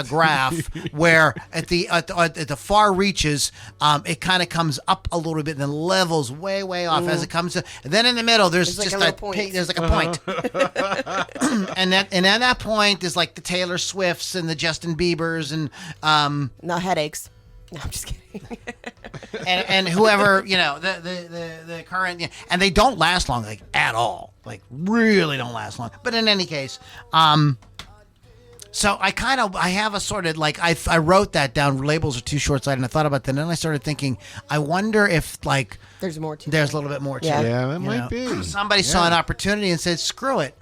graph where at the far reaches, it kind of comes up a little bit and then levels way off as it comes to, and then in the middle there's
There's
just
like a little point.
there's like a point. and at that point is like the Taylor Swifts and the Justin Biebers and
No headaches. No, I'm just kidding.
and whoever the current, and they don't last long at all, really don't last long. But in any case, so I have a sort of I wrote that down. Labels are too short-sighted, and I thought about that, and then I started thinking, I wonder if
There's more to
there's
it.
a little bit more to
Yeah.
it.
Yeah, that
you
might
know?
be.
Somebody saw an opportunity and said, screw it.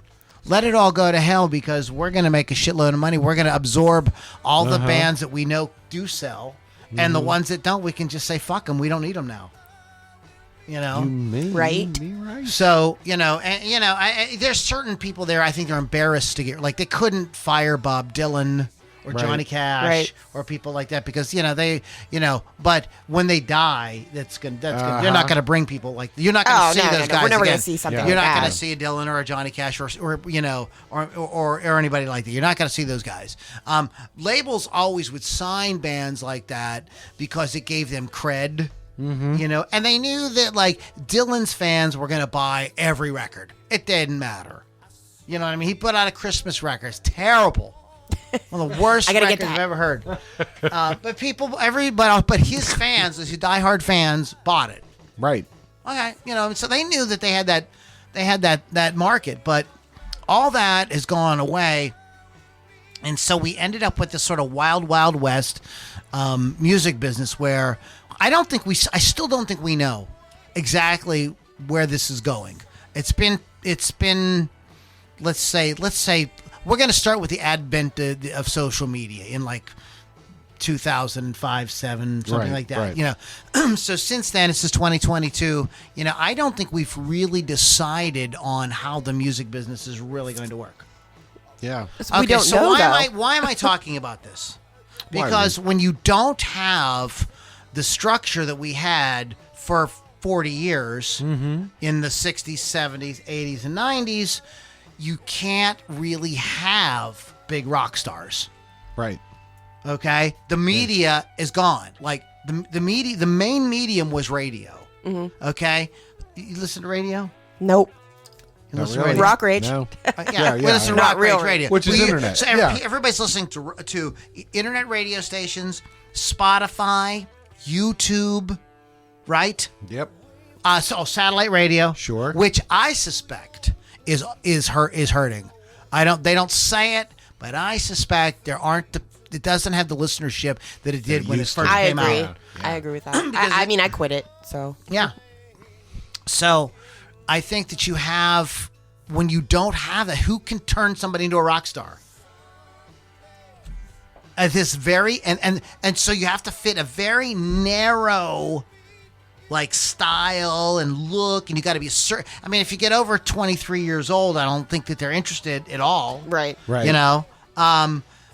Let it all go to hell, because we're going to make a shitload of money. We're going to absorb all the bands that we know do sell, and the ones that don't, we can just say, fuck them. We don't need them now. You know?
You may
Right.
be right.
So, there's certain people there, I think they're embarrassed to get, they couldn't fire Bob Dylan or
Right.
Johnny Cash
Right.
or people like that, because, but when they die, that's good. You're not going to bring people you're not going to see those guys
We're never
again.
gonna see something
You're
like
not
that.
going to see a Dylan or a Johnny Cash or anybody like that. You're not going to see those guys. Labels always would sign bands like that because it gave them cred. And they knew that Dylan's fans were going to buy every record. It didn't matter. You know what I mean? He put out a Christmas record. It's terrible. One of the worst
I gotta
records
get that.
I've ever heard. But his fans, his diehard fans, bought it.
Right.
Okay, so they knew that they had that market, but all that has gone away, and so we ended up with this sort of wild west music business where I still don't think we know exactly where this is going. It's been let's say we're going to start with the advent of social media in 2005, 7, something
Right,
like that.
right.
So since then, this is 2022. I don't think we've really decided on how the music business is really going to work.
Yeah.
We don't
so
know,
why am I talking about this?
Why,
Because when you don't have the structure that we had for 40 years in the 60s, 70s, 80s, and 90s, you can't really have big rock stars.
Right.
Okay? The media is gone. The main medium was radio. Okay? You listen to radio?
Nope.
You
Not
listen to
really.
radio?
Rock Rage.
No.
Yeah, we listen to
Not
Rock
real
Rage Radio.
Which is internet.
So
Yeah.
everybody's listening to internet radio stations, Spotify, YouTube, right?
Yep.
So satellite radio,
Sure.
which I suspect is hurting. They don't say it, but I suspect it doesn't have the listenership that it did when it
used
first
to.
I
came
agree.
out.
I agree with that. I mean, I quit it. So
Yeah. So I think that you have, when you don't have that, who can turn somebody into a rock star? At this very, and so you have to fit a very narrow, like, style and look, and you got to be certain. I mean, if you get over 23 years old, I don't think that they're interested at all.
right.
Right.
You know?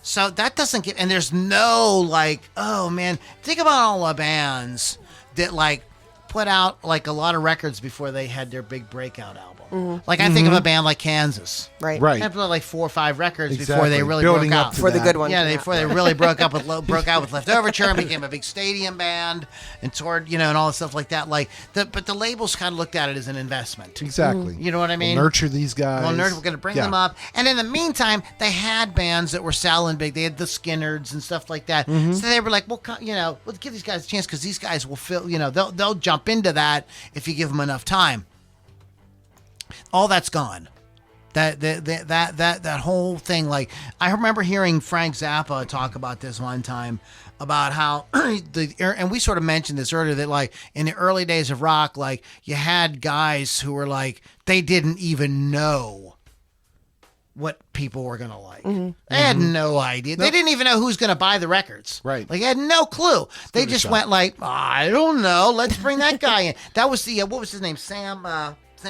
So that doesn't get, and there's no, like, oh man, think about all the bands that, like, put out, like, a lot of records before they had their big breakout album. Like, I think of a band like Kansas.
Right.
Right.
They put out, like, 4 or 5 records before
Exactly.
they really
Building
broke
up
out.
to
For the
that.
good one.
Yeah, before they really broke out with Leftover and became a big stadium band and toured, and all the stuff like that. Like, but the labels kind of looked at it as an investment.
Exactly.
You know what I mean?
We'll nurture these guys.
We're going to bring them up. And in the meantime, they had bands that were selling big. They had the Skinnards and stuff like that. So they were like, well, we'll give these guys a chance because these guys will fill, they'll jump into that if you give them enough time. All that's gone. That whole thing, like, I remember hearing Frank Zappa talk about this one time about how and we sort of mentioned this earlier, that, like, in the early days of rock, like, you had guys who were like, they didn't even know what people were gonna like. They had no idea. They didn't even know who's gonna buy the records.
Right.
Like, they had no clue. They just went like, I don't know. Let's bring that guy in. That was the what was his name? Sam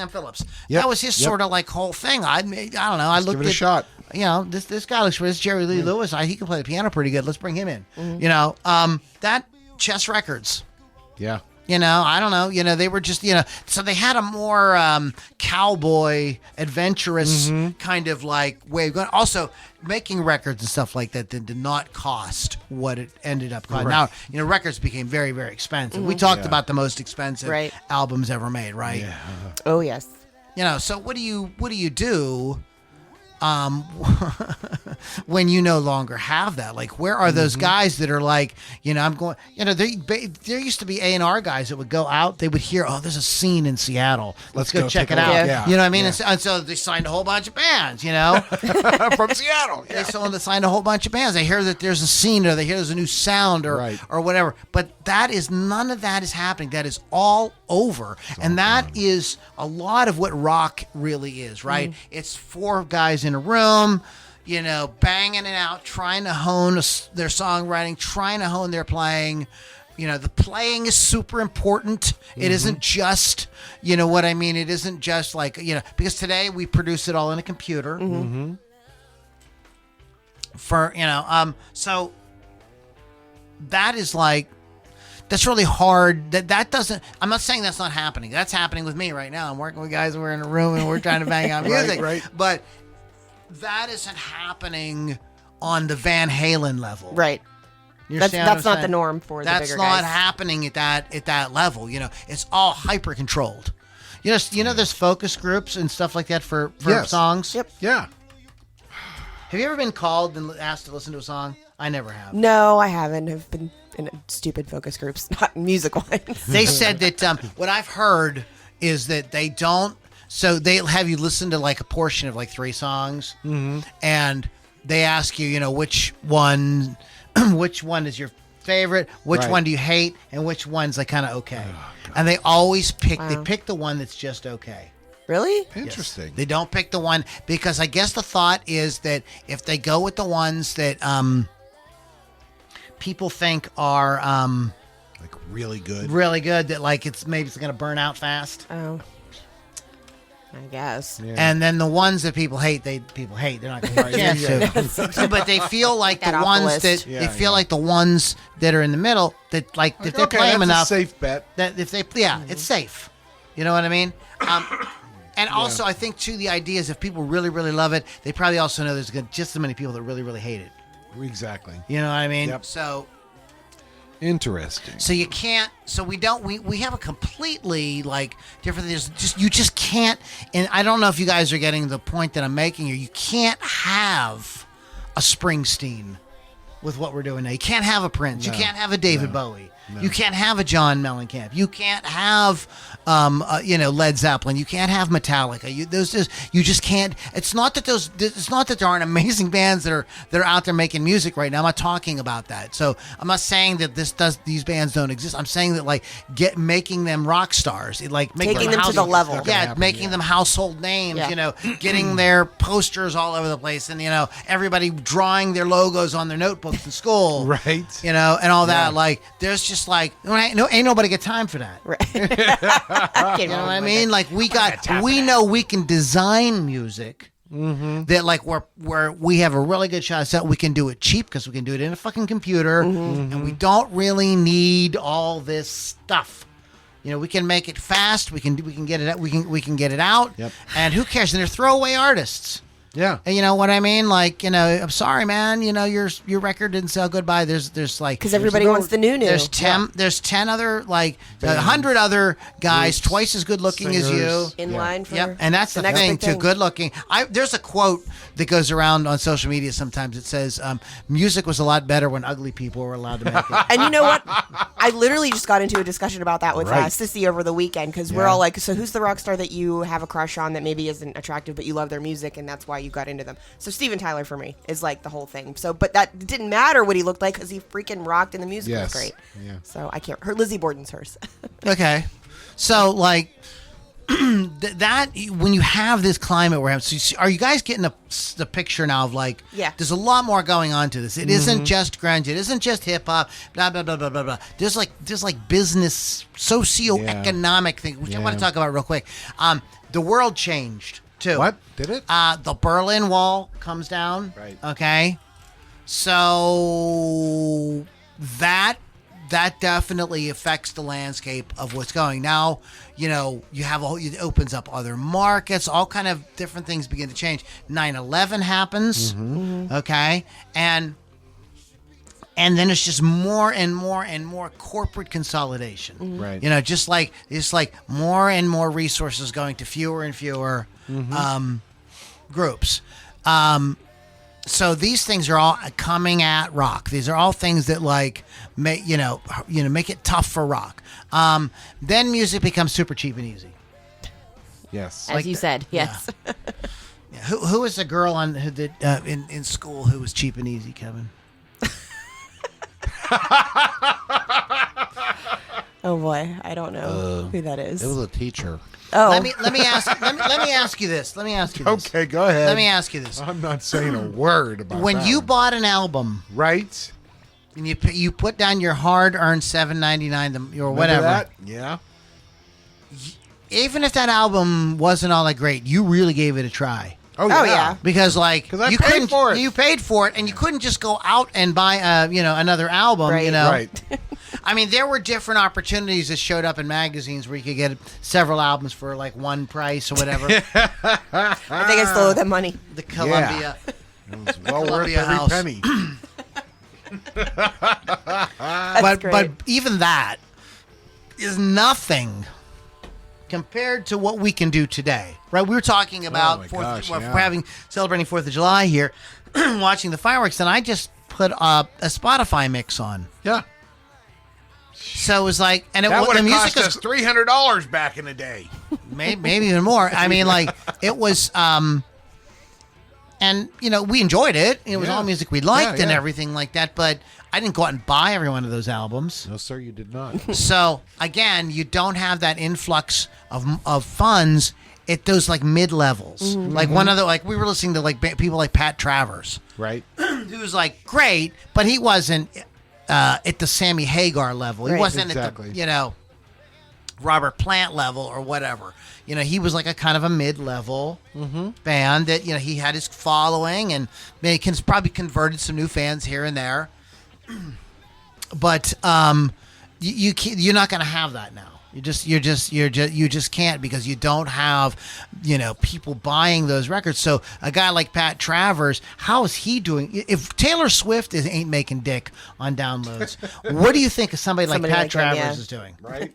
Phillips.
Yep.
That was his sort of, like, whole thing. I don't know. I looked
give it a
at,
shot.
This guy looks, this Jerry Lee Lewis. He can play the piano pretty good. Let's bring him in. That Chess Records.
Yeah.
I don't know. They were just, so they had a more cowboy, adventurous kind of, like, way of going. Also, making records and stuff like that did not cost what it ended up costing.
Right.
Now, records became very, very expensive. We talked about the most expensive
Right.
albums ever made, right?
Yeah.
Oh yes.
So what do you do when you no longer have that? Like, where are those guys that are like, I'm going, there used to be A&R guys that would go out, they would hear, oh, there's a scene in Seattle. Let's go check
take
it
a
out.
look. Yeah.
You know what I mean? And so they signed a whole bunch of bands,
From Seattle.
They signed a whole bunch of bands. They hear that there's a scene, or they hear there's a new sound, or whatever. But none of that is happening. That is all over. And that is a lot of what rock really is, right? It's 4 guys in a room, banging it out, trying to hone their songwriting, trying to hone their playing. The playing is super important. It isn't just, what I mean? It isn't just like, because today we produce it all in a computer. So that is like, that's really hard. That doesn't, I'm not saying that's not happening. That's happening with me right now. I'm working with guys, and we're in a room and we're trying to bang out music.
Right.
But that isn't happening on the Van Halen level.
Right.
You
That's
understand what I'm
not
saying?
the norm for the
That's
bigger
not
guys.
happening at that level. It's all hyper controlled. There's focus groups and stuff like that for songs.
Yep.
Yeah.
Have you ever been called and asked to listen to a song? I never have.
No, I haven't. I've been in stupid focus groups, not music ones.
They said that what I've heard is that they don't. So they'll have you listen to, like, a portion of, like, 3 songs, and they ask you, which one is your favorite, which one do you hate, and which one's, like, kind of okay. And they always pick. They pick the one that's just okay.
Really?
Interesting.
Yes. They don't pick the one because I guess the thought is that if they go with the ones that people think are
Like really good.
that, like, it's going to burn out fast.
Oh. I guess.
Yeah.
And then the ones that people hate. They're not going to get a chance to. But they feel like
That
the
off the
ones
list.
that
Yeah,
they feel like the ones that are in the middle, that, like, if they play them
that's
enough,
a safe bet.
that if they it's safe. You know what I mean? And also, I think too, the idea is if people really, really love it, they probably also know there's just as many people that really, really hate it.
Exactly.
You know what I mean?
Yep.
So
Interesting.
So you can't. So we don't. We have a completely like different. You just can't. And I don't know if you guys are getting the point that I'm making here. You can't have a Springsteen with what we're doing now. You can't have a Prince. You can't have a David Bowie. No. You can't have a John Mellencamp. You can't have, Led Zeppelin. You can't have Metallica. You just can't. It's not that there aren't amazing bands that are out there making music right now. I'm not talking about that. So I'm not saying that these bands don't exist. I'm saying that like making them rock stars, like
taking them to the level.
Yeah, making them household names.
Yeah.
Getting their posters all over the place, and everybody drawing their logos on their notebooks in school.
Right.
And all that. Like there's just like ain't nobody got time for that.
Right.
You know what I mean? Like we know we can design music that like where we have a really good shot at that. We can do it cheap because we can do it in a fucking computer, and we don't really need all this stuff. We can make it fast. We can get it out. We can get it out.
Yep.
And who cares? And they're throwaway artists.
Yeah.
And you know what I mean? Like, I'm sorry, man. Your record didn't sell good. There's like
because everybody wants the new.
There's 10 other 100 other guys
Groups,
twice as good looking as you
in line for.
Yep. And that's the
next
thing
big
too. Good looking. There's a quote that goes around on social media sometimes. It says, "Music was a lot better when ugly people were allowed to make it."
And you know what? I literally just got into a discussion about that with Sissy over the weekend because we're all like, so who's the rock star that you have a crush on that maybe isn't attractive but you love their music and that's why you got into them? So Steven Tyler for me is like the whole thing. So, but that didn't matter what he looked like because he freaking rocked and the music was great.
Yeah.
So I can't. Lizzie Borden's hers.
Okay. So like that when you have this climate we're having, so are you guys getting the picture now of like, there's a lot more going on to this. It isn't just grunge. It isn't just hip hop, blah, blah, blah, blah, blah, blah. There's like business, socioeconomic thing, which I want to talk about real quick. The world changed too.
What? Did it?
The Berlin Wall comes down.
Right.
Okay. So that definitely affects the landscape of what's going now. You have it opens up other markets, all kind of different things begin to change. 9/11 happens, okay, and then it's just more and more and more corporate consolidation,
right?
Just like more and more resources going to fewer and fewer groups. So these things are all coming at rock. These are all things that like make make it tough for rock. Then music becomes super cheap and easy.
Yes,
as you said. Yes.
Yeah. Who was the girl in school who was cheap and easy, Kevin?
Oh boy, I don't know who that is.
It was a teacher.
Oh,
let me ask you this.
Okay, go ahead.
Let me ask you this.
I'm not saying a word about
when
that
you
one.
bought an album,
right?
And you put down your hard-earned $7.99 or whatever.
Remember that? Yeah.
Even if that album wasn't all that great, you really gave it a try.
Oh
yeah.
Because
I paid for it.
You paid for it, and you couldn't just go out and buy another album.
Right.
Right.
I mean, there were different opportunities that showed up in magazines where you could get several albums for like one price or whatever.
I think I still owe them money.
The Columbia.
It was well worth
Columbia
every
House.
penny.
But even that is nothing compared to what we can do today, right? We were talking about celebrating 4th of July here, watching the fireworks, and I just put a Spotify mix on.
Yeah.
So it was like, and
That would
the
have
music
cost us $300 back in the day.
maybe even more. I mean, like it was, and we enjoyed it. It was all music we liked and everything like that. But I didn't go out and buy every one of those albums.
No, sir, you did not.
So again, you don't have that influx of funds at those like mid levels. Like one of the we were listening to like people like Pat Travers,
Right.
who was like great, but he wasn't at the Sammy Hagar level. He wasn't at the Robert Plant level or whatever. He was like a kind of a mid-level band that he had his following and maybe probably converted some new fans here and there. But you're not going to have that now. You just can't, because you don't have, people buying those records. So a guy like Pat Travers, how is he doing? If Taylor Swift ain't making dick on downloads, what do you think somebody like Pat Travers is doing?
Right.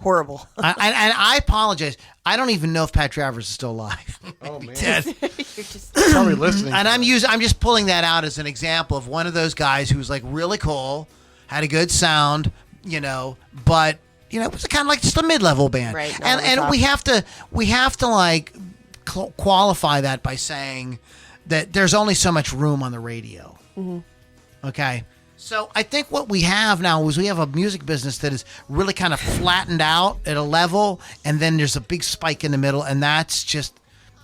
Horrible.
And I apologize. I don't even know if Pat Travers is still alive.
Oh man.
Dead.
You're just
Probably listening.
And I'm just pulling that out as an example of one of those guys who was like really cool, had a good sound, but it was kind of like just a mid-level band.
Right,
And we have to like qualify that by saying that there's only so much room on the radio. Mm-hmm. Okay. So I think what we have now is we have a music business that is really kind of flattened out at a level, and then there's a big spike in the middle, and that's just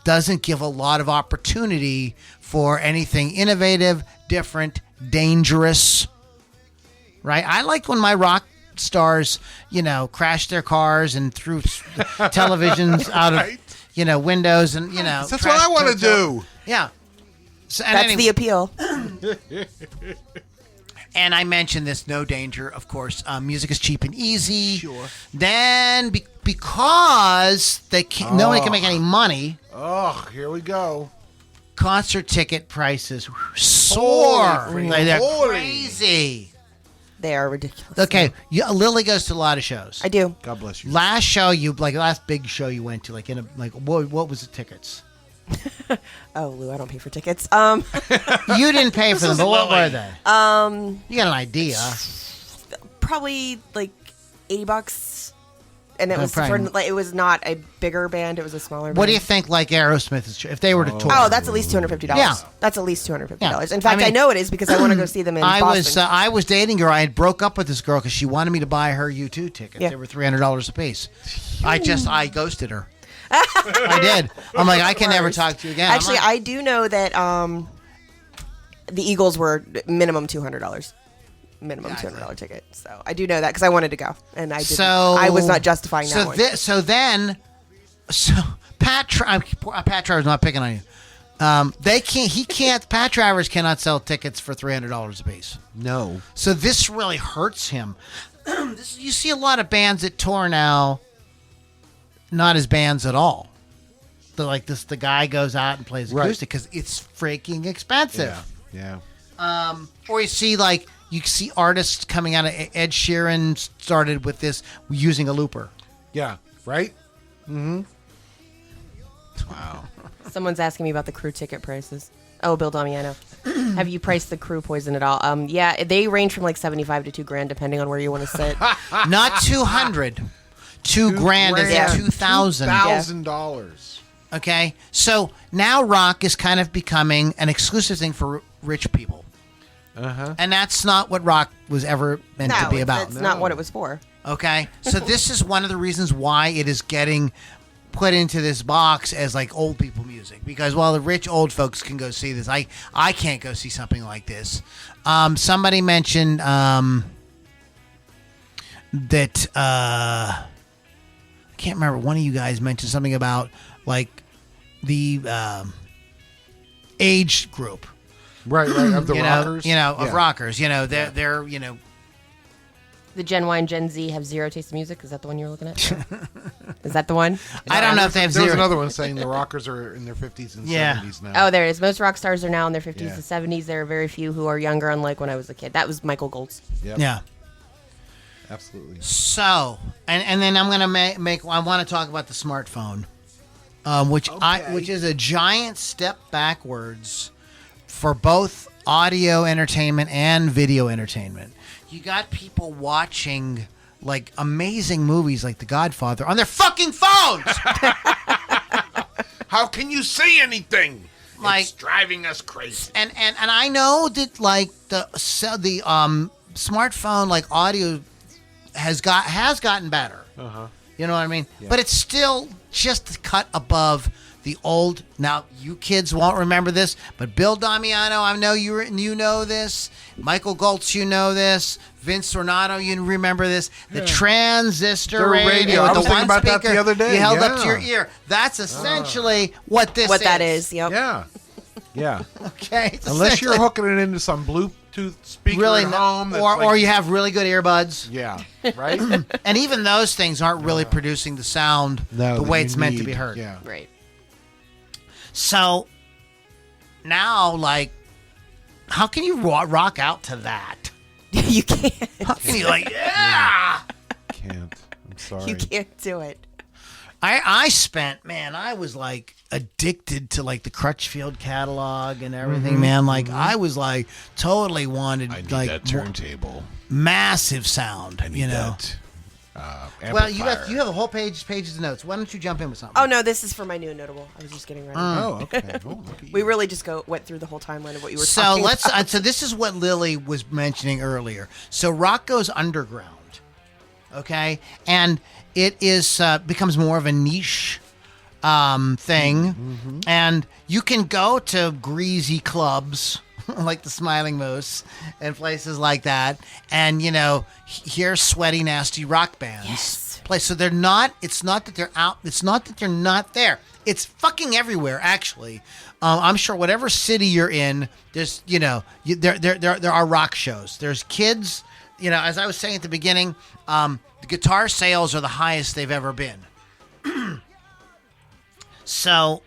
doesn't give a lot of opportunity for anything innovative, different, dangerous. Right? I like when my rock stars, crashed their cars and threw televisions out of, windows and,
That's what I want to do.
Yeah. So,
that's the appeal.
And I mentioned this, no danger, of course. Music is cheap and easy.
Sure.
Then because nobody can make any money,
Oh, here we go.
concert ticket prices soar.
Holy
They're
holy.
crazy.
They are ridiculous.
Okay, Lily goes to a lot of shows.
I do.
God bless you.
Last big show you went to, what was the tickets?
Oh, Lou, I don't pay for tickets.
You didn't pay for them, but what were they? You got an idea.
Probably like $80, and it was
probably-
it was not a bigger band; it was a smaller band.
What do you think? Like Aerosmith, if they were to tour?
Oh, that's at least $250.
Yeah.
That's at least $250.
Yeah.
In fact,
I mean-
I know it is because I want to go see them in Boston.
I was dating her. I had broke up with this girl because she wanted me to buy her U2 tickets.
Yeah.
They were $300 a piece. I ghosted her. I did. I'm like, I can never talk to you again.
Actually, I do know that the Eagles were minimum $200. Minimum $200 ticket. So I do know that because I wanted to go, and I didn't. I was not justifying that one.
So Pat Travers, not picking on you. Pat Travers cannot sell tickets for $300 a piece.
No.
So this really hurts him. You see a lot of bands that tour now, not as bands at all. The guy goes out and plays acoustic because it's freaking expensive.
Yeah.
Or you see artists coming out of Ed Sheeran started with this using a looper.
Yeah. Right?
Wow.
Someone's asking me about the crew ticket prices. Oh, Bill Damiano. Have you priced the crew poison at all? Yeah, they range from like $75 to $2,000 depending on where you want to sit.
Not 200. $2,000 is
Yeah.
$2,000.
$2,000.
Okay, so now rock is kind of becoming an exclusive thing for rich people, and that's not what rock was ever meant to be about.
That's not what it was for.
Okay, so this is one of the reasons why it is getting put into this box as like old people music, because while the rich old folks can go see this, I can't go see something like this. Somebody mentioned that I can't remember. One of you guys mentioned something about like the age group,
Right. Of the rockers.
of rockers. They're
The Gen Y and Gen Z have zero taste in music. Is that the one you're looking at? Is that the one?
I don't know if they have
There was
zero.
another one saying the rockers are in their 50s and 70s now.
Oh, there it is. Most rock stars are now in their 50s
Yeah.
and 70s. There are very few who are younger, unlike when I was a kid. That was Michael Goltz.
Yep.
Yeah.
Absolutely.
So, and then I'm gonna make. I want to talk about the smartphone, which is a giant step backwards for both audio entertainment and video entertainment. You got people watching like amazing movies like The Godfather on their fucking phones.
How can you say anything?
Like-
It's driving us crazy.
And I know that like the smartphone like audio has gotten better. You know what I mean?
Yeah.
But it's still just a cut above the old. Now you kids won't remember this, but Bill Damiano, I know you know this. Michael Goltz, you know this. Vince Ornato, you remember this. The transistor
The radio.
with
I was
the
thinking
one
about that
speaker
the other day.
you held up to
Yeah.
your ear. That's essentially what this
What that is. Yep.
Yeah. Yeah.
Okay. It's
Unless you're
essentially-
hooking it into some Bluetooth speaker
really
at home. That's
or you have really good earbuds.
Yeah, right?
And even those things aren't really producing the sound the way it's meant to be heard.
Yeah.
Right.
So now, like, how can you rock out to that?
You can't.
How can you, like, yeah?
Can't. I'm sorry.
You can't do it.
I was like addicted to like the Crutchfield catalog and everything, man. Like I was like totally wanted
I need
like
that turntable.
massive sound,
I need
you know.
that.
Well, you
amplifier.
have a whole pages of notes. Why don't you jump in with something?
Oh no, this is for my new notable. I was just getting ready.
Oh, okay. Oh, look at you.
We really just went through the whole timeline of what you were
So
talking
let's.
about.
So this is what Lily was mentioning earlier. So rock goes underground, okay, and it is becomes more of a niche thing, and you can go to greasy clubs like the Smiling Moose and places like that, and hear sweaty, nasty rock bands play. So they're not. It's not that they're out. It's not that they're not there. It's fucking everywhere, actually. I'm sure whatever city you're in, there's there are rock shows. There's kids. As I was saying at the beginning, the guitar sales are the highest they've ever been. So,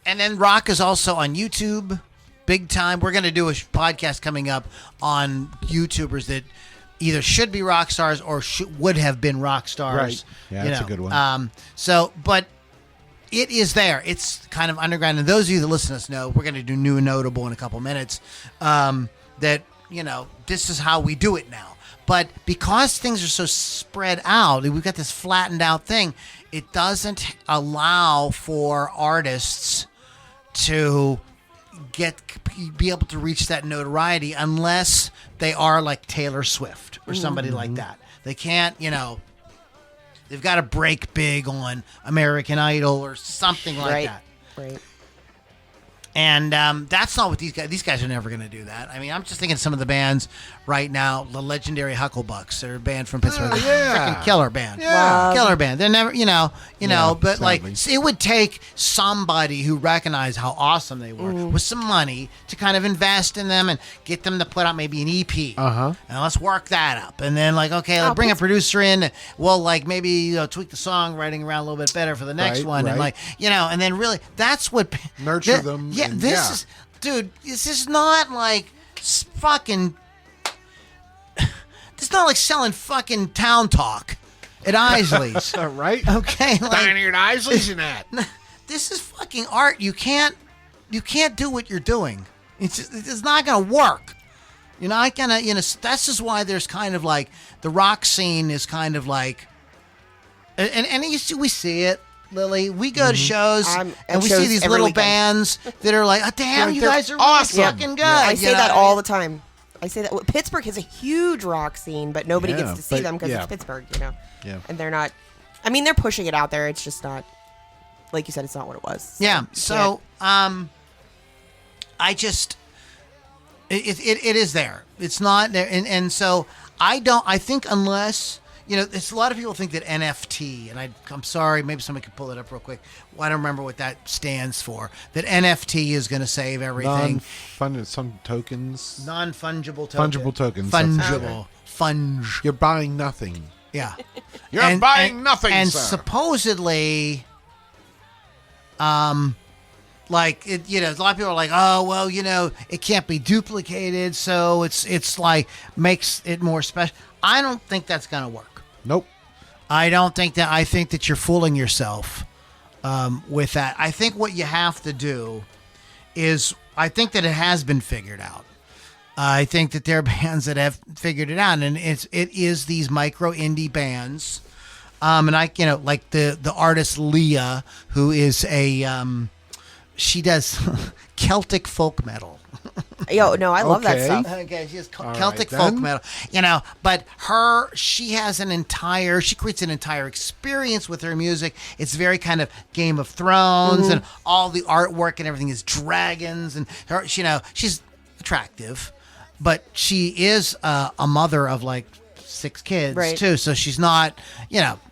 and then rock is also on YouTube, big time. We're going to do a podcast coming up on YouTubers that either should be rock stars or would have been rock stars.
Right. Yeah, that's a good one.
But it is there. It's kind of underground. And those of you that listen to us know, we're going to do new and notable in a couple minutes, that, this is how we do it now. But because things are so spread out, we've got this flattened out thing, it doesn't allow for artists to be able to reach that notoriety unless they are like Taylor Swift or somebody like that. They can't, they've got to break big on American Idol or something like that.
Right.
And that's not what these guys are never going to do that. I mean, I'm just thinking of some of the bands right now, the legendary Hucklebucks. They're a band from Pittsburgh.
Oh, yeah.
Freaking killer band.
Yeah.
Killer band. They're never, but like
sadly.
it would take somebody who recognized how awesome they were with some money to kind of invest in them and get them to put out maybe an EP.
Uh-huh.
And let's work that up. And then like, okay, let's bring a producer in. We'll like maybe tweak the songwriting around a little bit better for the next one. And like, and then really that's what
Nurture them.
Yeah, this is not like fucking. This is not like selling fucking Town Talk at Isley's.
Right?
Okay, like,
Dining at Isley's and that.
this is fucking art. You can't do what you're doing. It's not gonna work. You're not gonna. That's just why there's kind of like the rock scene is kind of like, and we see it. Lily, we go to shows and we see these little bands that are like, oh, damn, you guys are
awesome.
really fucking good.
I say that all the time. I say that Pittsburgh has a huge rock scene, but nobody
Yeah,
gets to see
but-
them because
yeah.
it's Pittsburgh,
Yeah.
And they're not. I mean, they're pushing it out there. It's just not, like you said, it's not what it was. So
Yeah.
you
So, I just, it is there. It's not there, and so I think unless. It's a lot of people think that NFT, and I'm sorry, maybe somebody could pull it up real quick. Well, I don't remember what that stands for. That NFT is going to save everything.
Some tokens.
Non-fungible tokens.
Fungible tokens.
Fungible. Funge.
You're buying nothing.
Yeah.
You're buying nothing,
and
sir.
supposedly, like it, a lot of people are like, oh well, it can't be duplicated, so it's like makes it more special. I don't think that's gonna work.
Nope.
I don't think that. I think that you're fooling yourself with that. I think what you have to do is, I think that it has been figured out. I think that there are bands that have figured it out, and it is these micro indie bands. And like the artist Leah, who is she does Celtic folk metal.
Yo, no, I love that
Okay.
stuff.
Okay, she has
All
Celtic
right,
folk
then.
metal, but she creates an entire experience with her music. It's very kind of Game of Thrones, and all the artwork and everything is dragons, and her, she's attractive, but she is a mother of like 6 kids
Right.
too, so she's not,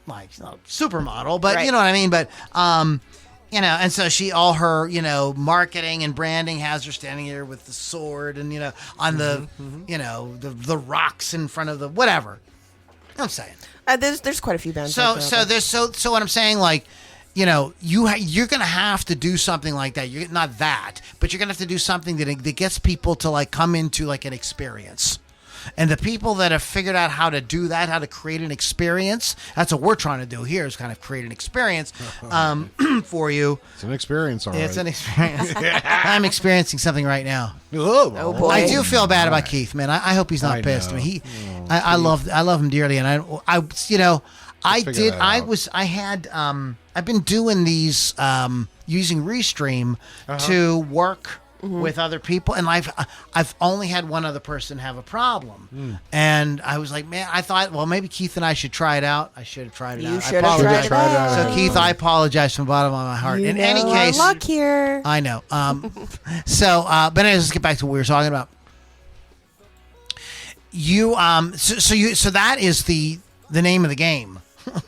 like she's not a supermodel, but
Right.
you know what I mean, but you know, and so all her, you know, marketing and branding has her standing here with the sword and, you know, on the, you know, the rocks in front of the whatever. I'm saying.
There's quite a few bands.
So
like that.
so what I'm saying, like, you know, you're gonna have to do something like that. You're not that, but you're gonna have to do something that gets people to like come into like an experience. And the people that have figured out how to do that, how to create an experience, that's what we're trying to do here, is kind of create an experience for you.
It's an experience, all right.
It's an experience. I'm experiencing something right now.
Oh boy.
I do feel bad about Keith, man. I hope he's not pissed. I
know.
mean, I love him dearly, and I've been doing these using Restream to work with other people, and I've only had one other person have a problem, and I was like, man, I thought, well, maybe Keith and I should try it out. I should have tried it out.
You
I
should have
apologize.
tried it out.
So Keith, I apologize from the bottom of my heart. In any case,
our luck here.
I know. But anyways, let's get back to what we were talking about. So that is the name of the game.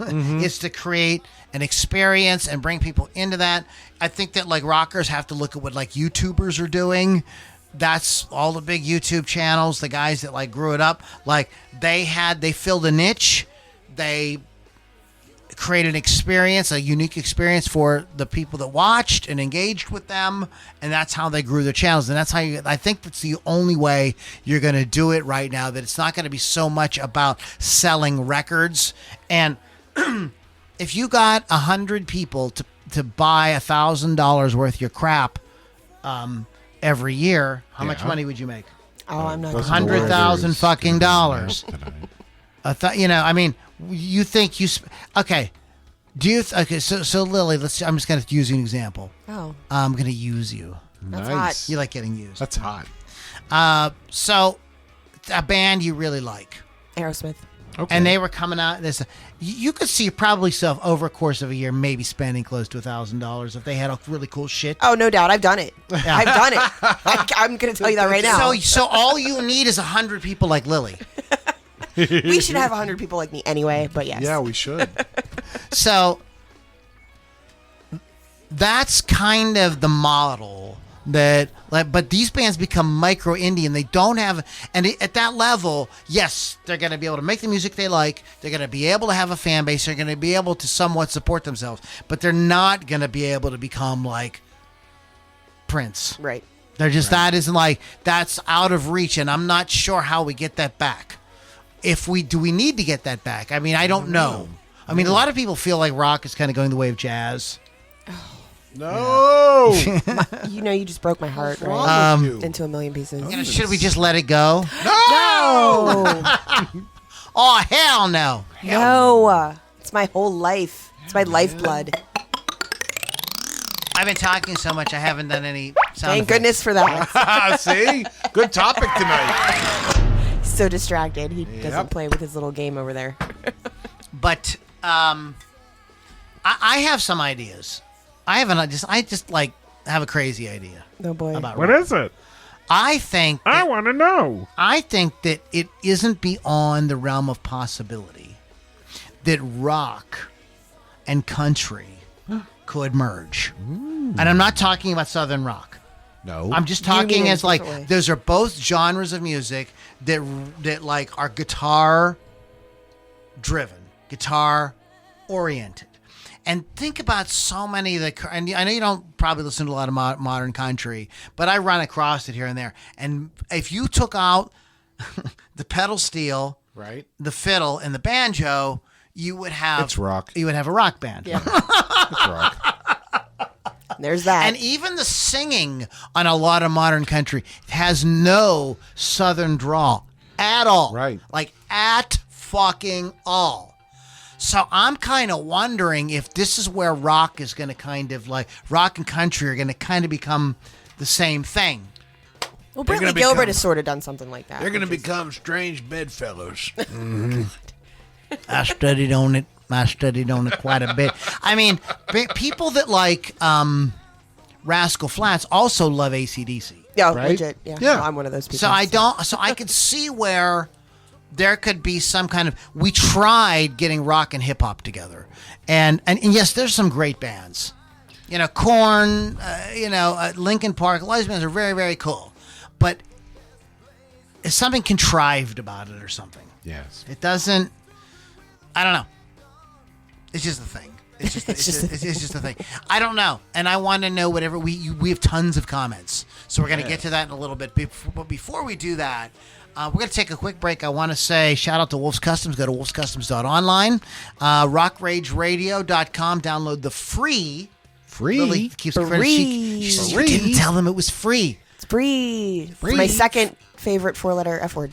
Is to create an experience and bring people into that. I think that like rockers have to look at what like YouTubers are doing. That's all the big YouTube channels, the guys that like grew it up. Like they filled a niche. They created an experience, a unique experience for the people that watched and engaged with them, and that's how they grew their channels. And that's how I think that's the only way you're going to do it right now, that it's not going to be so much about selling records. And if you got 100 people to buy $1,000 worth of your crap every year, how much money would you make?
Oh, I'm not.
$100,000 fucking dollars. You know, I mean, you think you okay? Do you okay? So Lily, I'm just gonna use you an example.
Oh,
I'm gonna use you.
that's
Nice.
hot.
You like getting used.
That's hot.
So a band you really like,
Aerosmith.
Okay.
and they were coming out. You could see probably yourself over a course of a year, maybe spending close to $1,000 if they had a really cool shit.
Oh, no doubt. I've done it. I've done it. I'm going to tell you that right now.
So all you need is 100 people like Lily.
We should have 100 people like me anyway, but yes.
Yeah, we should.
So that's kind of the model that, like, but these bands become micro indie and they don't have, and at that level, yes, they're going to be able to make the music they like. They're going to be able to have a fan base. They're going to be able to somewhat support themselves, but they're not going to be able to become like Prince.
Right.
They're just, that isn't like, that's out of reach, and I'm not sure how we get that back. Do we need to get that back? I mean, I don't know. I mean, a lot of people feel like rock is kind of going the way of jazz.
No.
You know, you just broke my heart,
What's wrong with you?
into a million pieces.
You know, should we just let it go?
No.
Oh, hell no.
No. It's my whole life. It's my lifeblood.
I've been talking so much, I haven't done any sound
Thank
effects.
goodness for that.
See? Good topic tonight.
So distracted. He doesn't play with his little game over there.
But I have some ideas. I just like have a crazy idea
Oh, boy.
about
What
rock.
is it?
I think
I
that,
want to know.
I think that it isn't beyond the realm of possibility that rock and country could merge. And I'm not talking about Southern rock.
No.
I'm just
You mean
talking
in a
as like
different way.
those are both genres of music that like are guitar driven, guitar oriented. And think about so many of the, and I know you don't probably listen to a lot of modern country, but I run across it here and there. And if you took out the pedal steel,
right?
the fiddle, and the banjo, you would have
It's rock.
You would have a rock band.
Yeah.
It's rock.
There's that.
And even the singing on a lot of modern country has no Southern drawl at all.
Right.
Like at fucking all. So I'm kind of wondering if this is where rock is going to kind of like, rock and country are going to kind of become the same thing.
Well,
They're
Brantley
gonna
Gilbert
become-
has sort of done something like that.
They're going to
which is-
become strange bedfellows.
I studied on it. Quite a bit. I mean, people that like Rascal Flatts also love AC/DC.
Yeah,
Right?
legit. Yeah.
Yeah.
No, I'm one of those people.
So I could see where there could be some kind of, we tried getting rock and hip hop together. And yes, there's some great bands. Korn, Linkin Park. A lot of these bands are very, very cool, but it's something contrived about it or something.
Yes.
It doesn't. I don't know. It's just a thing. It's just a thing. I don't know, and I want to know whatever we have tons of comments, so we're gonna get to that in a little bit. But before we do that, we're gonna take a quick break. I want to say shout out to Wolf's Customs. Go to wolfscustoms.online, rockrageradio.com. Download the free. Lily keeps
free.
She didn't tell them it was free.
It's free. It's my second favorite 4-letter F word.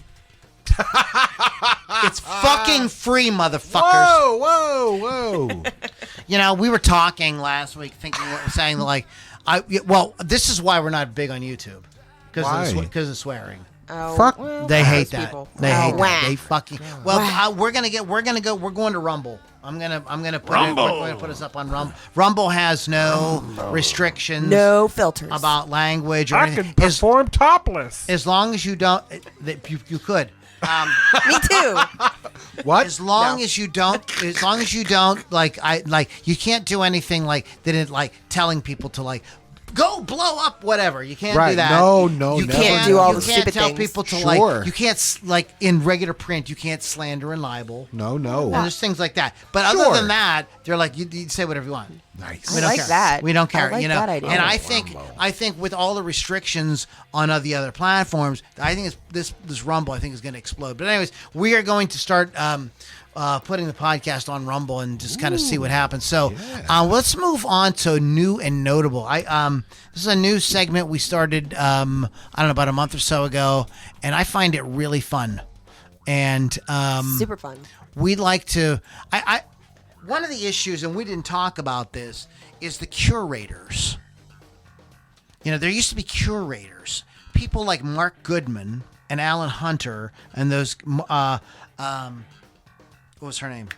It's fucking free, motherfuckers.
Whoa.
We were talking last week, saying like, this is why we're not big on YouTube because of swearing.
Oh,
Fuck.
They hate that.
People.
They hate
Wah.
that. They fucking. Well, we're going to Rumble. I'm gonna put us up on Rumble. Rumble has no restrictions,
no filters
about language or
I
anything.
could perform topless.
As long as you don't, you could.
Me too.
What?
As long as you don't, you can't do anything like telling people to go blow up whatever. You can't do that.
No,
you
never.
Can't do all the
You can't
stupid
tell
things.
people to
Sure.
you can't in regular print. You can't slander and libel.
No.
And there's things like that. But
Sure.
other than that, they're like you say whatever you want.
Nice.
We
I
don't
like
care.
that.
We don't care.
I like that idea.
And I think with all the restrictions on the other platforms, I think this Rumble I think is going to explode. But anyways, we are going to start putting the podcast on Rumble and just kind of see what happens. So let's move on to new and notable. This is a new segment we started I don't know, about a month or so ago, and I find it really fun. And
Super fun.
we'd like to one of the issues, and we didn't talk about this, is the curators. There used to be curators, people like Mark Goodman and Alan Hunter and those what was her name?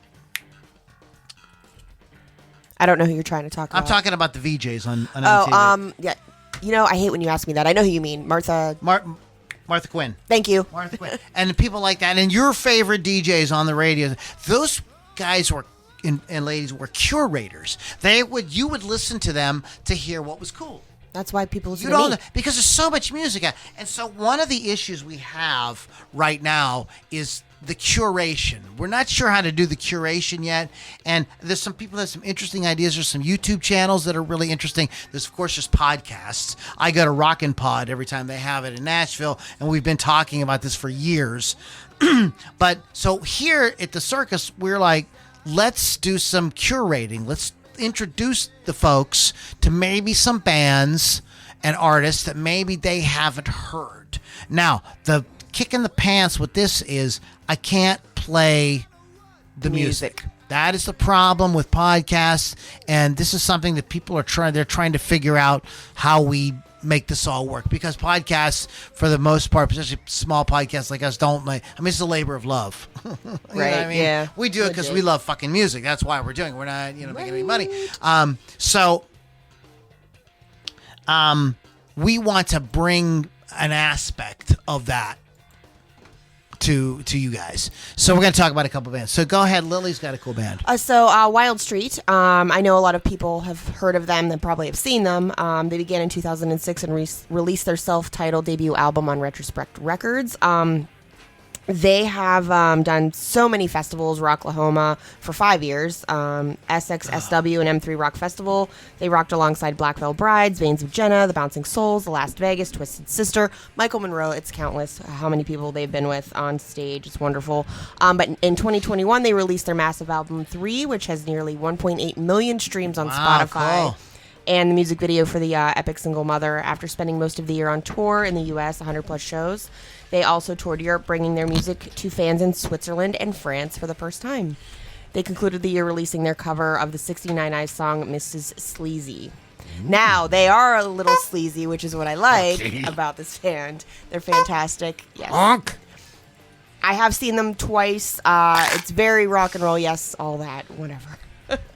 I don't know who you're trying to talk about.
I'm talking about the VJs on MTV.
yeah. I hate when you ask me that. I know who you mean. Martha
Quinn.
Thank you.
Martha Quinn. And people like that. And your favorite DJs on the radio, those guys and ladies were curators. You would listen to them to hear what was cool.
That's why people listen
You
to
don't
me.
know, because there's so much music out. And so one of the issues we have right now is the curation. We're not sure how to do the curation yet. And there's some people that have some interesting ideas. There's some YouTube channels that are really interesting. There's, of course, just podcasts. I go to Rockin' Pod every time they have it in Nashville, and we've been talking about this for years. But so here at the circus, we're like, let's do some curating. Let's introduce the folks to maybe some bands and artists that maybe they haven't heard. Now, the kick in the pants with this is I can't play the music. That is the problem with podcasts, and this is something that people are trying to figure out how we make this all work, because podcasts, for the most part, especially small podcasts like us, it's a labor of love. You know what I mean?
Yeah.
We do it because we love fucking music. That's why we're doing it. We're not, making any money. We want to bring an aspect of that to you guys. So we're going to talk about a couple bands. So go ahead. Lily's got a cool band.
Wild Street. I know a lot of people have heard of them and probably have seen them. They began in 2006 and released their self-titled debut album on Retrospect Records. They have done so many festivals, Rocklahoma for 5 years, SXSW and M3 Rock Festival. They rocked alongside Black Veil Brides, Veins of Jenna, The Bouncing Souls, The Last Vegas, Twisted Sister, Michael Monroe. It's countless how many people they've been with on stage. It's wonderful. But in 2021, they released their massive album 3, which has nearly 1.8 million streams on Spotify.
Cool.
And the music video for the epic single Mother. After spending most of the year on tour in the U.S., 100-plus shows, they also toured Europe, bringing their music to fans in Switzerland and France for the first time. They concluded the year releasing their cover of the 69 Eyes song, Mrs. Sleazy. Now, they are a little sleazy, which is what I like about this band. They're fantastic. Yes.
Honk.
I have seen them twice. It's very rock and roll. Yes, all that. Whatever.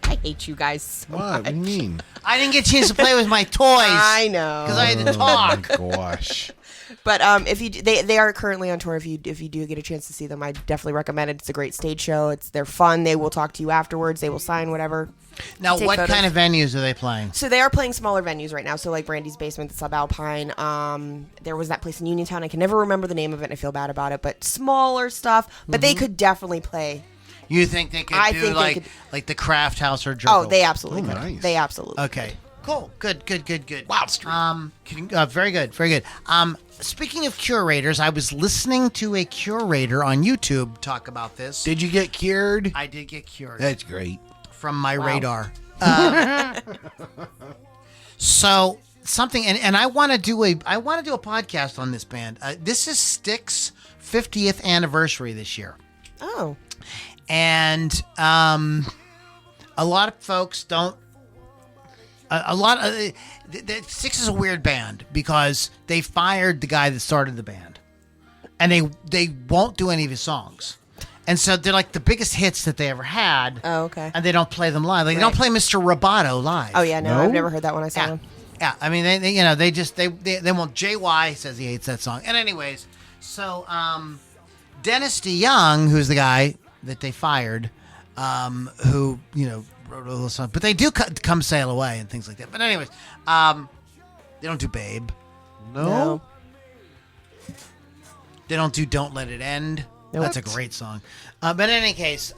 I hate you guys so
What?
much.
What do you mean?
I didn't get a chance to play with my toys.
I know.
Because I had to talk.
Gosh.
But if you they are currently on tour. If you do get a chance to see them, I definitely recommend it. It's a great stage show. They're fun. They will talk to you afterwards. They will sign whatever.
Now,
Take
what
photos.
kind of venues are they playing?
So they are playing smaller venues right now. So like Brandy's Basement, the Subalpine. There was that place in Uniontown. I can never remember the name of it, and I feel bad about it. But smaller stuff. But they could definitely play.
You think they could
I
do
think they could-
like the Craft House or Jerkle?
Oh, they absolutely could.
nice.
They absolutely.
Okay. Cool. Good.
Wild Street.
Very good. Very good. Speaking of curators, I was listening to a curator on YouTube talk about this.
Did you get cured?
I did get cured
That's great.
from my radar. So something, and I want to do a podcast on this band. This is Styx's 50th anniversary this year.
Oh.
And a lot of folks don't. Styx is a weird band because they fired the guy that started the band, and they won't do any of his songs, and so they're like the biggest hits that they ever had.
Oh, okay.
And they don't play them live. Like they don't play Mr. Roboto live.
Oh yeah, no,
No?
I've never heard that one. I saw
Yeah.
them.
Yeah, I mean, they won't. JY says he hates that song. And anyways, so Dennis DeYoung, who's the guy that they fired, who wrote a little song, but they do Come Sail Away and things like that. But anyways, they don't do Babe.
No.
They don't do Don't Let It End.
Nope.
That's a great song. But in any case,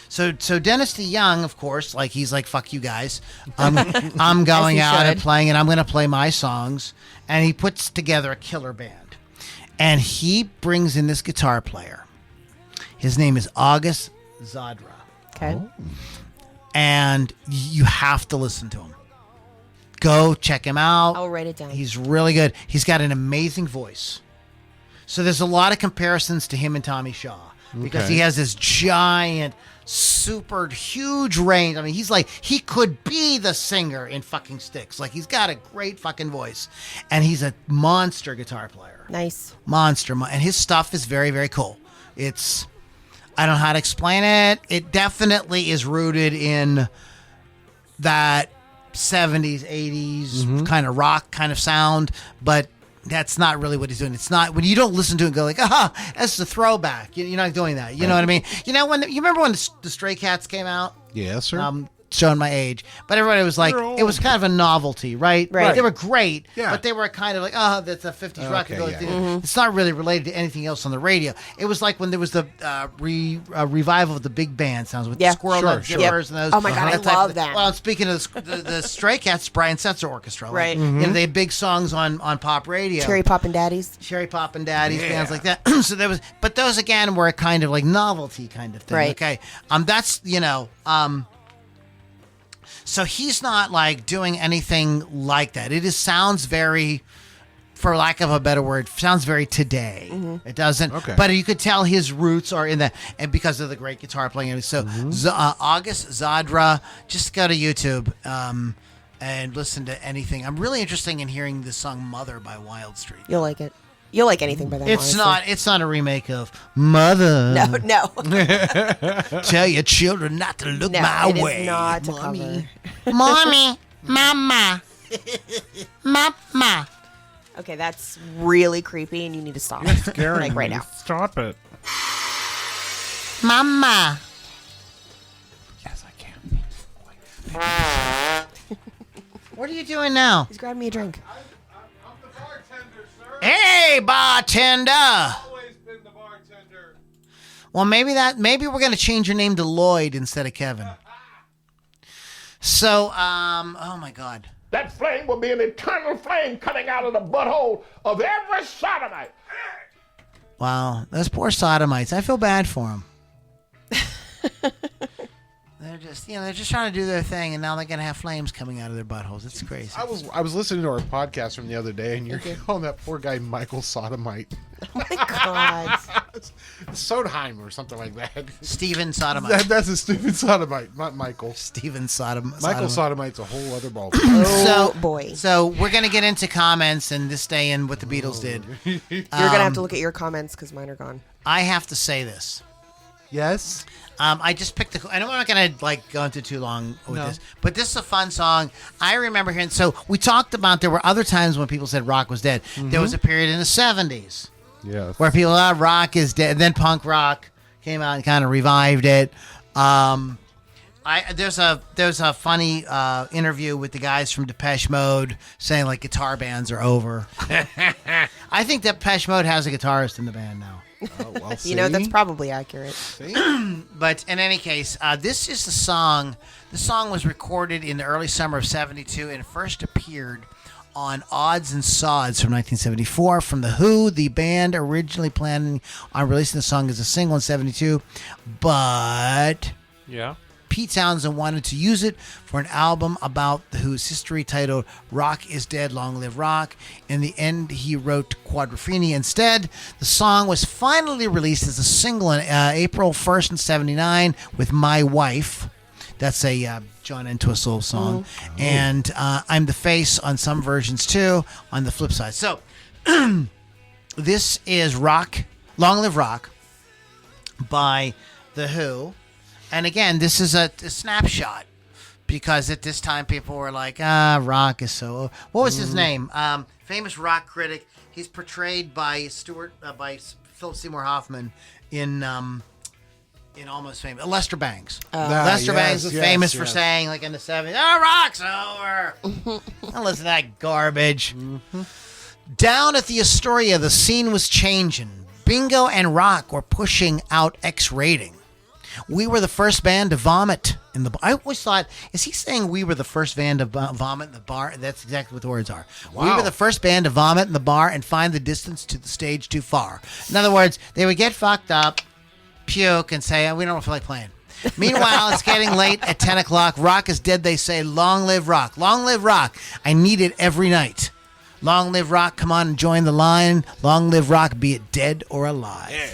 so Dennis DeYoung, of course, like he's like, fuck you guys. I'm going
he
out and
should.
playing, and I'm going to play my songs. And he puts together a killer band. And he brings in this guitar player. His name is August Zadra.
Okay.
And you have to listen to him. Go check him out.
I'll write it down.
He's really good. He's got an amazing voice. So there's a lot of comparisons to him and Tommy Shaw because
Okay.
he has this giant, super huge range. I mean, he could be the singer in fucking Styx. Like, he's got a great fucking voice. And he's a monster guitar player.
Nice.
Monster. And his stuff is very, very cool. I don't know how to explain it. It definitely is rooted in that 70s, 80s kind of rock kind of sound, but that's not really what he's doing. It's not, when you don't listen to it and go like, that's the throwback. You're not doing that. You know what I mean? You remember when the Stray Cats came out?
Yes, sir.
Showing my age, but everybody was like, it was kind of a novelty, right?
Right.
They were great,
Yeah.
but they were kind of like, that's a 50s rock.
Okay,
thing.
yeah.
It's not really related to anything else on the radio. It was like when there was the revival of the big band sounds with
Yeah.
the Squirrel
Sure,
Nut
sure.
Zippers and those.
Oh my God, I
that type
love
of-
that.
Well, speaking of the Stray Cats, Brian Setzer Orchestra, like,
Right.
they had big songs on pop radio.
Cherry Pop and Daddies.
Cherry Pop and Daddies,
Yeah.
bands like that. So there was, but those again were a kind of like novelty kind of thing.
Right.
Okay. That's so he's not like doing anything like that. It sounds very, for lack of a better word, sounds very today. It doesn't.
Okay.
But you could tell his roots are in that, and because of the great guitar playing. So August Zadra, just go to YouTube and listen to anything. I'm really interested in hearing the song "Mother" by Wild Street.
You'll like it. You'll like anything by them.
It's
honestly.
not a remake of Mother.
No.
Tell your children not to look
No,
my
it is
way.
not a
Mommy.
cover.
Mommy. Mama. Mama.
Okay, that's really creepy, and you need to stop. Like right now.
Stop it.
Mama.
Yes, I can.
What are you doing now?
He's grabbing me a drink.
I'm the bartender, sir.
Hey, bartender.
Always been the bartender.
Well, maybe we're gonna change your name to Lloyd instead of Kevin. So, oh my God.
That flame will be an eternal flame coming out of the butthole of every sodomite.
Wow, those poor sodomites. I feel bad for them. They're just trying to do their thing, and now they're gonna have flames coming out of their buttholes. It's crazy.
I was listening to our podcast from the other day, and you're calling that poor guy Michael Sodomite.
Oh my God.
Sodheim or something like that.
Steven Sodomite.
That's a stupid sodomite, not Michael.
Steven Sodomite.
Michael Sodomite's a whole other ball.
Oh boy.
So we're gonna get into comments and this day and what the Beatles did.
You're gonna have to look at your comments because mine are gone.
I have to say this.
Yes.
I just picked the. I know I'm not gonna like go into too long with
No.
this, but this is a fun song. I remember hearing. So we talked about there were other times when people said rock was dead. There was a period in the '70s
Yes.
where people rock is dead, and then punk rock came out and kind of revived it. There's a funny interview with the guys from Depeche Mode saying like guitar bands are over. I think that Depeche Mode has a guitarist in the band now.
Oh, well,
You know, that's
see?
probably accurate.
See?
But in any case, this is the song. The song was recorded in the early summer of '72 and first appeared on Odds and Sods from 1974 from The Who. The band originally planning on releasing the song as a single in '72, but
Yeah.
Pete Townsend wanted to use it for an album about The Who's history titled Rock is Dead, Long Live Rock. In the end, he wrote Quadrophenia instead. The song was finally released as a single on April 1st in '79 with My Wife. That's a John Entwistle song. And I'm the Face on some versions too on the flip side. So this is Rock, Long Live Rock by The Who. And again, this is a snapshot because at this time people were like, rock is so. What was his name? Famous rock critic. He's portrayed by Philip Seymour Hoffman in Almost Famous. Lester Bangs. Lester Bangs was famous for saying, like in the '70s, rock's over. Don't listen to that garbage. Down at the Astoria, the scene was changing. Bingo and Rock were pushing out X rating. We were the first band to vomit in the bar. I always thought, is he saying we were the first band to vomit in the bar? That's exactly what the words are.
Wow.
We were the first band to vomit in the bar and find the distance to the stage too far. In other words, they would get fucked up, puke, and say, we don't feel like playing. Meanwhile, it's getting late at 10 o'clock. Rock is dead, they say. Long live rock. Long live rock. I need it every night. Long live rock. Come on and join the line. Long live rock, be it dead or alive. Yeah.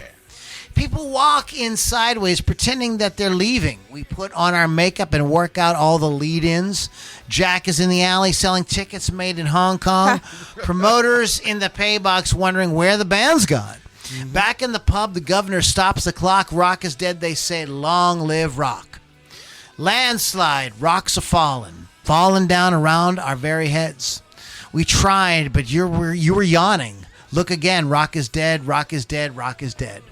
People walk in sideways pretending that they're leaving. We put on our makeup and work out all the lead-ins. Jack is in the alley selling tickets made in Hong Kong. Promoters in the pay box wondering where the band's gone. Back in the pub, the governor stops the clock. Rock is dead, they say. Long live rock. Landslide, rocks are falling down around our very heads. We tried, but you were yawning. Look again, rock is dead, rock is dead, rock is dead.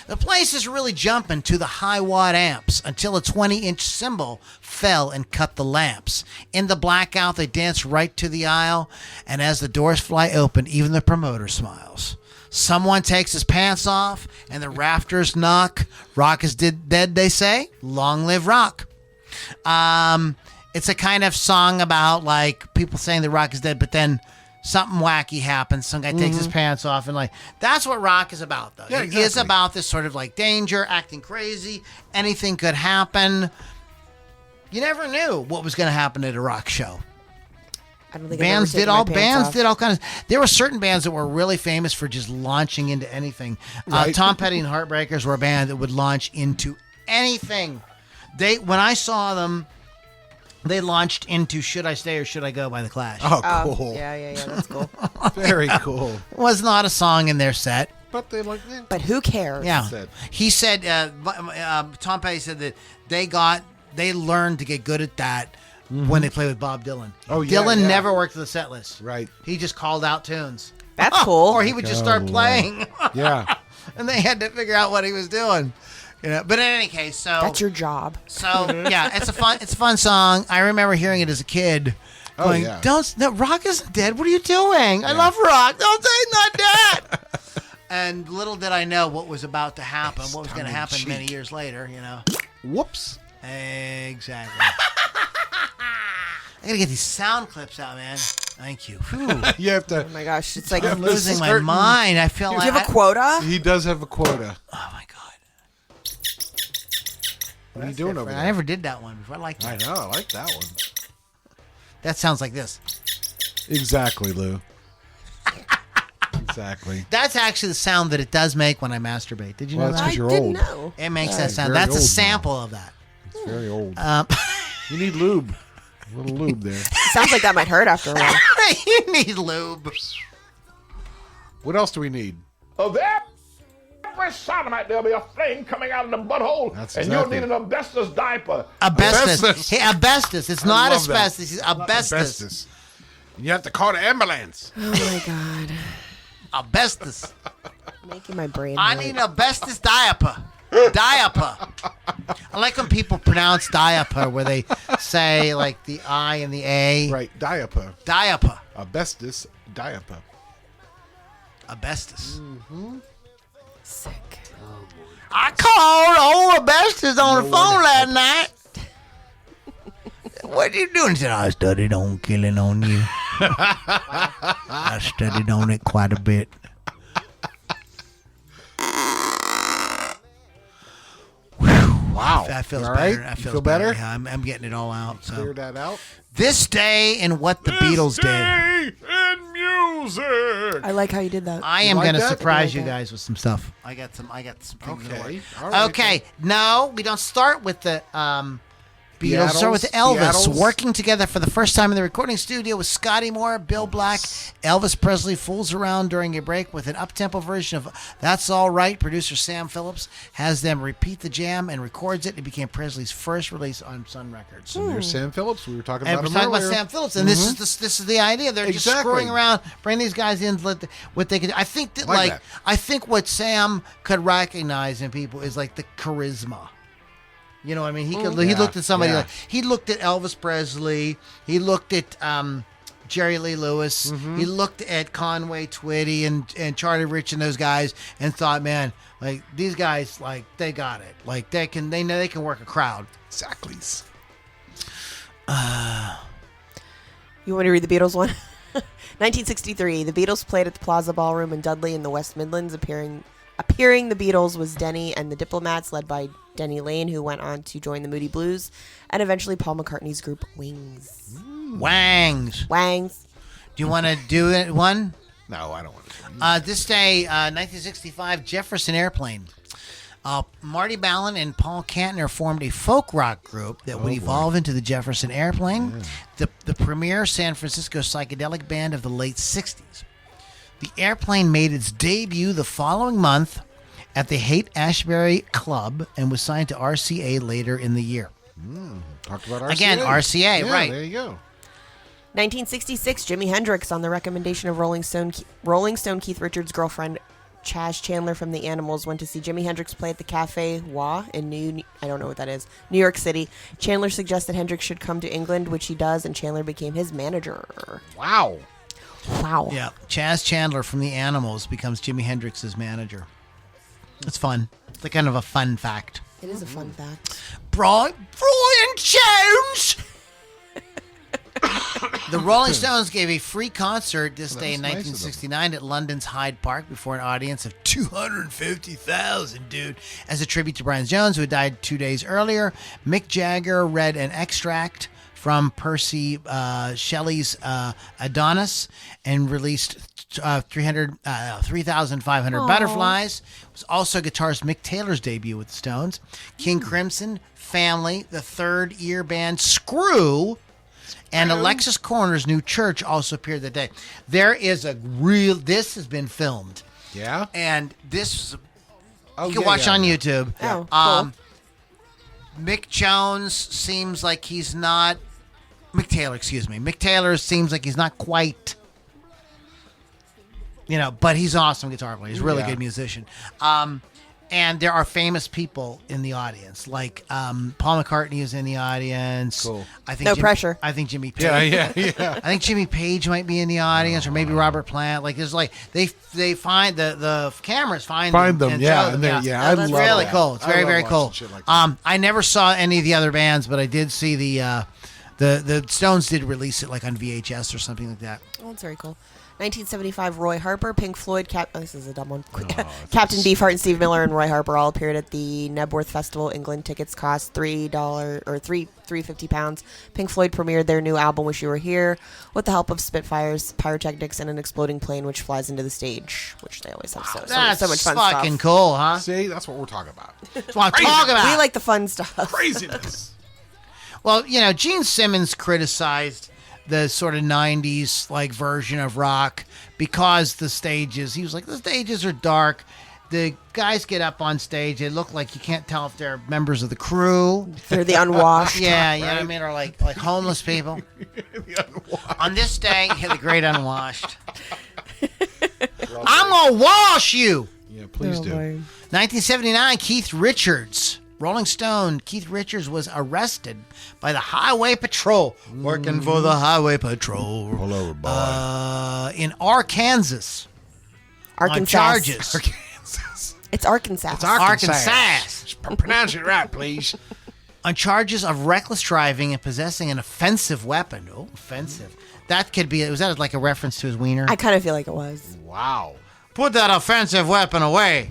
The place is really jumping to the high watt amps until a 20-inch cymbal fell and cut the lamps. In the blackout, they dance right to the aisle, and as the doors fly open, even the promoter smiles. Someone takes his pants off, and the rafters knock. Rock is dead, they say. Long live rock. It's a kind of song about, like, people saying that rock is dead, but then something wacky happens. Some guy takes his pants off, and like that's what rock is about, though.
Yeah,
It is
exactly.
about this sort of like danger, acting crazy. Anything could happen. You never knew what was going to happen at a rock show.
I don't think
Bands
I've
did
ever
all
taken my pants off.
bands did all kinds of. There were certain bands that were really famous for just launching into anything.
Right.
Tom Petty and Heartbreakers were a band that would launch into anything. When I saw them, they launched into "Should I Stay or Should I Go" by The Clash.
Oh, cool.
Yeah, that's cool.
Very cool.
It was not a song in their set.
But they like,
But who cares?
Yeah,
Said.
he said. Tom Petty said that they learned to get good at that when they played with Bob Dylan.
Oh, yeah,
Dylan
yeah.
never worked the set list.
Right.
He just called out tunes.
That's cool.
Or he would just start
Oh,
playing,
Yeah.
and they had to figure out what he was doing. You know. But in any case,
That's your job.
So yeah, it's a fun song. I remember hearing it as a kid.
Oh,
Going,
yeah.
no, rock isn't dead. What are you doing? I love rock. Don't say it's not dead. And little did I know what was about to happen.
Nice,
What was going to happen
tongue-in-cheek.
many years later. You know.
Whoops.
Exactly. I gotta get these sound clips out, man. Thank you. Whew.
You have to.
Oh my gosh, it's like.
I'm
Do
losing my
certain-
mind. I feel
you
like
have a quota?
He does have a quota.
oh my god.
What are you doing over
I
there?
never did that one before. I like
I
that.
know. I like that one.
That sounds like this.
Exactly, Lou. Exactly.
That's actually the sound that it does make when I masturbate. Did you
Well,
know
that's
that?
I
'cause you're
didn't
old.
know.
It makes
Yeah,
that
it's
sound.
very
That's a
old now.
sample of that.
It's very old.
Um,
You need lube. A little lube there.
Sounds like that might hurt after a while.
you need lube.
What else do we need?
Of every sodomite, there'll be a flame coming out of the butthole,
That's
and
exactly.
you'll need an asbestos diaper.
Asbestos.
Asbestos.
Hey, asbestos. It's not
love that.
asbestos. It's asbestos.
You have to call the ambulance.
Oh my god.
Asbestos.
Making my brain
I
hurt.
need an asbestos diaper. Diaper. I like when people pronounce diaper where they say like the I and the A.
Right, diaper.
Diaper.
Asbestos diaper.
Asbestos.
Sick.
I called old asbestos on the phone last night. What are you doing? He said, I studied on killing on you. I studied on it quite a bit.
Wow.
That feels
You all
better.
right?
That
You
feels
feel better?
Yeah, I'm getting it all out. So
Clear that out.
this day and what the Beatles did.
in music.
I like how you did that.
I am
like
going to
that?
surprise
I
you
like that.
guys with some stuff. I got some things in the
Okay.
works.
All right.
Okay. No, we don't start with the Beatles.
Beatles?
Start with Elvis
Beatles?
working together for the first time in the recording studio with Scotty Moore, Bill Black. Elvis Presley fools around during a break with an up-tempo version of That's All Right. Producer Sam Phillips has them repeat the jam and records it. It became Presley's first release on Sun Records.
There's Sam Phillips. We were talking
And
about
we're
him
talking about
earlier.
Sam Phillips, and this is the idea. They're just
Exactly.
screwing around, bring these guys in, what they could. I think that
Like that.
I think what Sam could recognize in people is like the charisma. You know what I mean? He could. He
Yeah,
looked at somebody
yeah.
like he looked at Elvis Presley. He looked at Jerry Lee Lewis. He looked at Conway Twitty and Charlie Rich and those guys and thought, man, like these guys, like they got it. Like they know they can work a crowd.
Exactly.
You want to read the Beatles one? 1963, the Beatles played at the Plaza Ballroom in Dudley in the West Midlands. Appearing the Beatles was Denny and the Diplomats, led by Denny Lane, who went on to join the Moody Blues, and eventually Paul McCartney's group Wings.
Wangs.
Wangs.
Do you want to do it one?
No, I don't want to.
This day, 1965, Jefferson Airplane. Marty Ballin and Paul Kantner formed a folk rock group that would evolve into the Jefferson Airplane, the premier San Francisco psychedelic band of the late 60s. The Airplane made its debut the following month at the Haight-Ashbury Club and was signed to RCA later in the year.
Talked about RCA.
Again, RCA,
Yeah,
right.
There you go.
1966, Jimi Hendrix, on the recommendation of Rolling Stone Keith Richards' girlfriend Chaz Chandler from The Animals, went to see Jimi Hendrix play at the Cafe Wha in New York City. Chandler suggested Hendrix should come to England, which he does, and Chandler became his manager.
Wow.
Wow.
Yeah, Chaz Chandler from The Animals becomes Jimi Hendrix's manager. It's fun. It's like kind of a fun fact.
It is a fun fact.
Brian Jones. The Rolling Stones gave a free concert this day in
was nice of them.
1969 at London's Hyde Park before an audience of 250,000, dude. As a tribute to Brian Jones, who had died 2 days earlier, Mick Jagger read an extract from Percy Shelley's Adonis and released 3,500 Butterflies. It was also guitarist Mick Taylor's debut with the Stones. King Crimson, Family, the Third Ear Band, Screw, and Alexis Corner's New Church also appeared that day. There is this has been filmed.
Yeah.
And this,
Oh,
you can
yeah,
watch
yeah,
on
yeah.
YouTube.
Oh, cool.
Mick Jones seems like he's not. Mick Taylor, excuse me. Mick Taylor seems like he's not quite. But he's an awesome guitar player. He's a really
Yeah.
good musician. And there are famous people in the audience, like Paul McCartney is in the audience.
Cool.
I think
No pressure.
I think Jimmy Page.
Yeah.
I think Jimmy Page might be in the audience, or maybe Robert Plant. Like there's they find the cameras find
them,
and
yeah,
show
and
them,
they're-
Oh,
I
that's
love
really
that.
cool. It's
I
very
love
very
watching
cool.
shit like that.
I never saw any of the other bands, but I did see the Stones did release it like on VHS or something like that.
Oh, that's very cool. 1975, Roy Harper, Pink Floyd, this is a dumb one. Captain Beefheart and Steve Miller and Roy Harper all appeared at the Nebworth Festival, England. Tickets cost $3 or £350. Pink Floyd premiered their new album, Wish You Were Here, with the help of Spitfires, pyrotechnics, and an exploding plane which flies into the stage, which they always have
That's
so much fun
fucking
stuff.
cool, huh?
See, that's what we're talking about.
That's what I'm talking about.
We like the fun stuff.
Craziness.
Well, Gene Simmons criticized the sort of 90s like version of rock because the stages, he was like, the stages are dark. the guys get up on stage. They look like you can't tell if they're members of the crew.
They're the unwashed.
Yeah, you know what I mean? Or like homeless people. On this day, the great unwashed. I'm going to wash you.
Yeah, please do.
Boy.
1979, Keith Richards. Rolling Stone, Keith Richards was arrested by the Highway Patrol, working for the Highway Patrol.
Pull over, boy.
In Arkansas.
Arkansas.
On charges.
It's Arkansas.
It's
Arkansas.
Pronounce it right, please.
On charges of reckless driving and possessing an offensive weapon. Oh, offensive. That could be, was that like a reference to his wiener?
I kind of feel like it was.
Wow.
Put that offensive weapon away.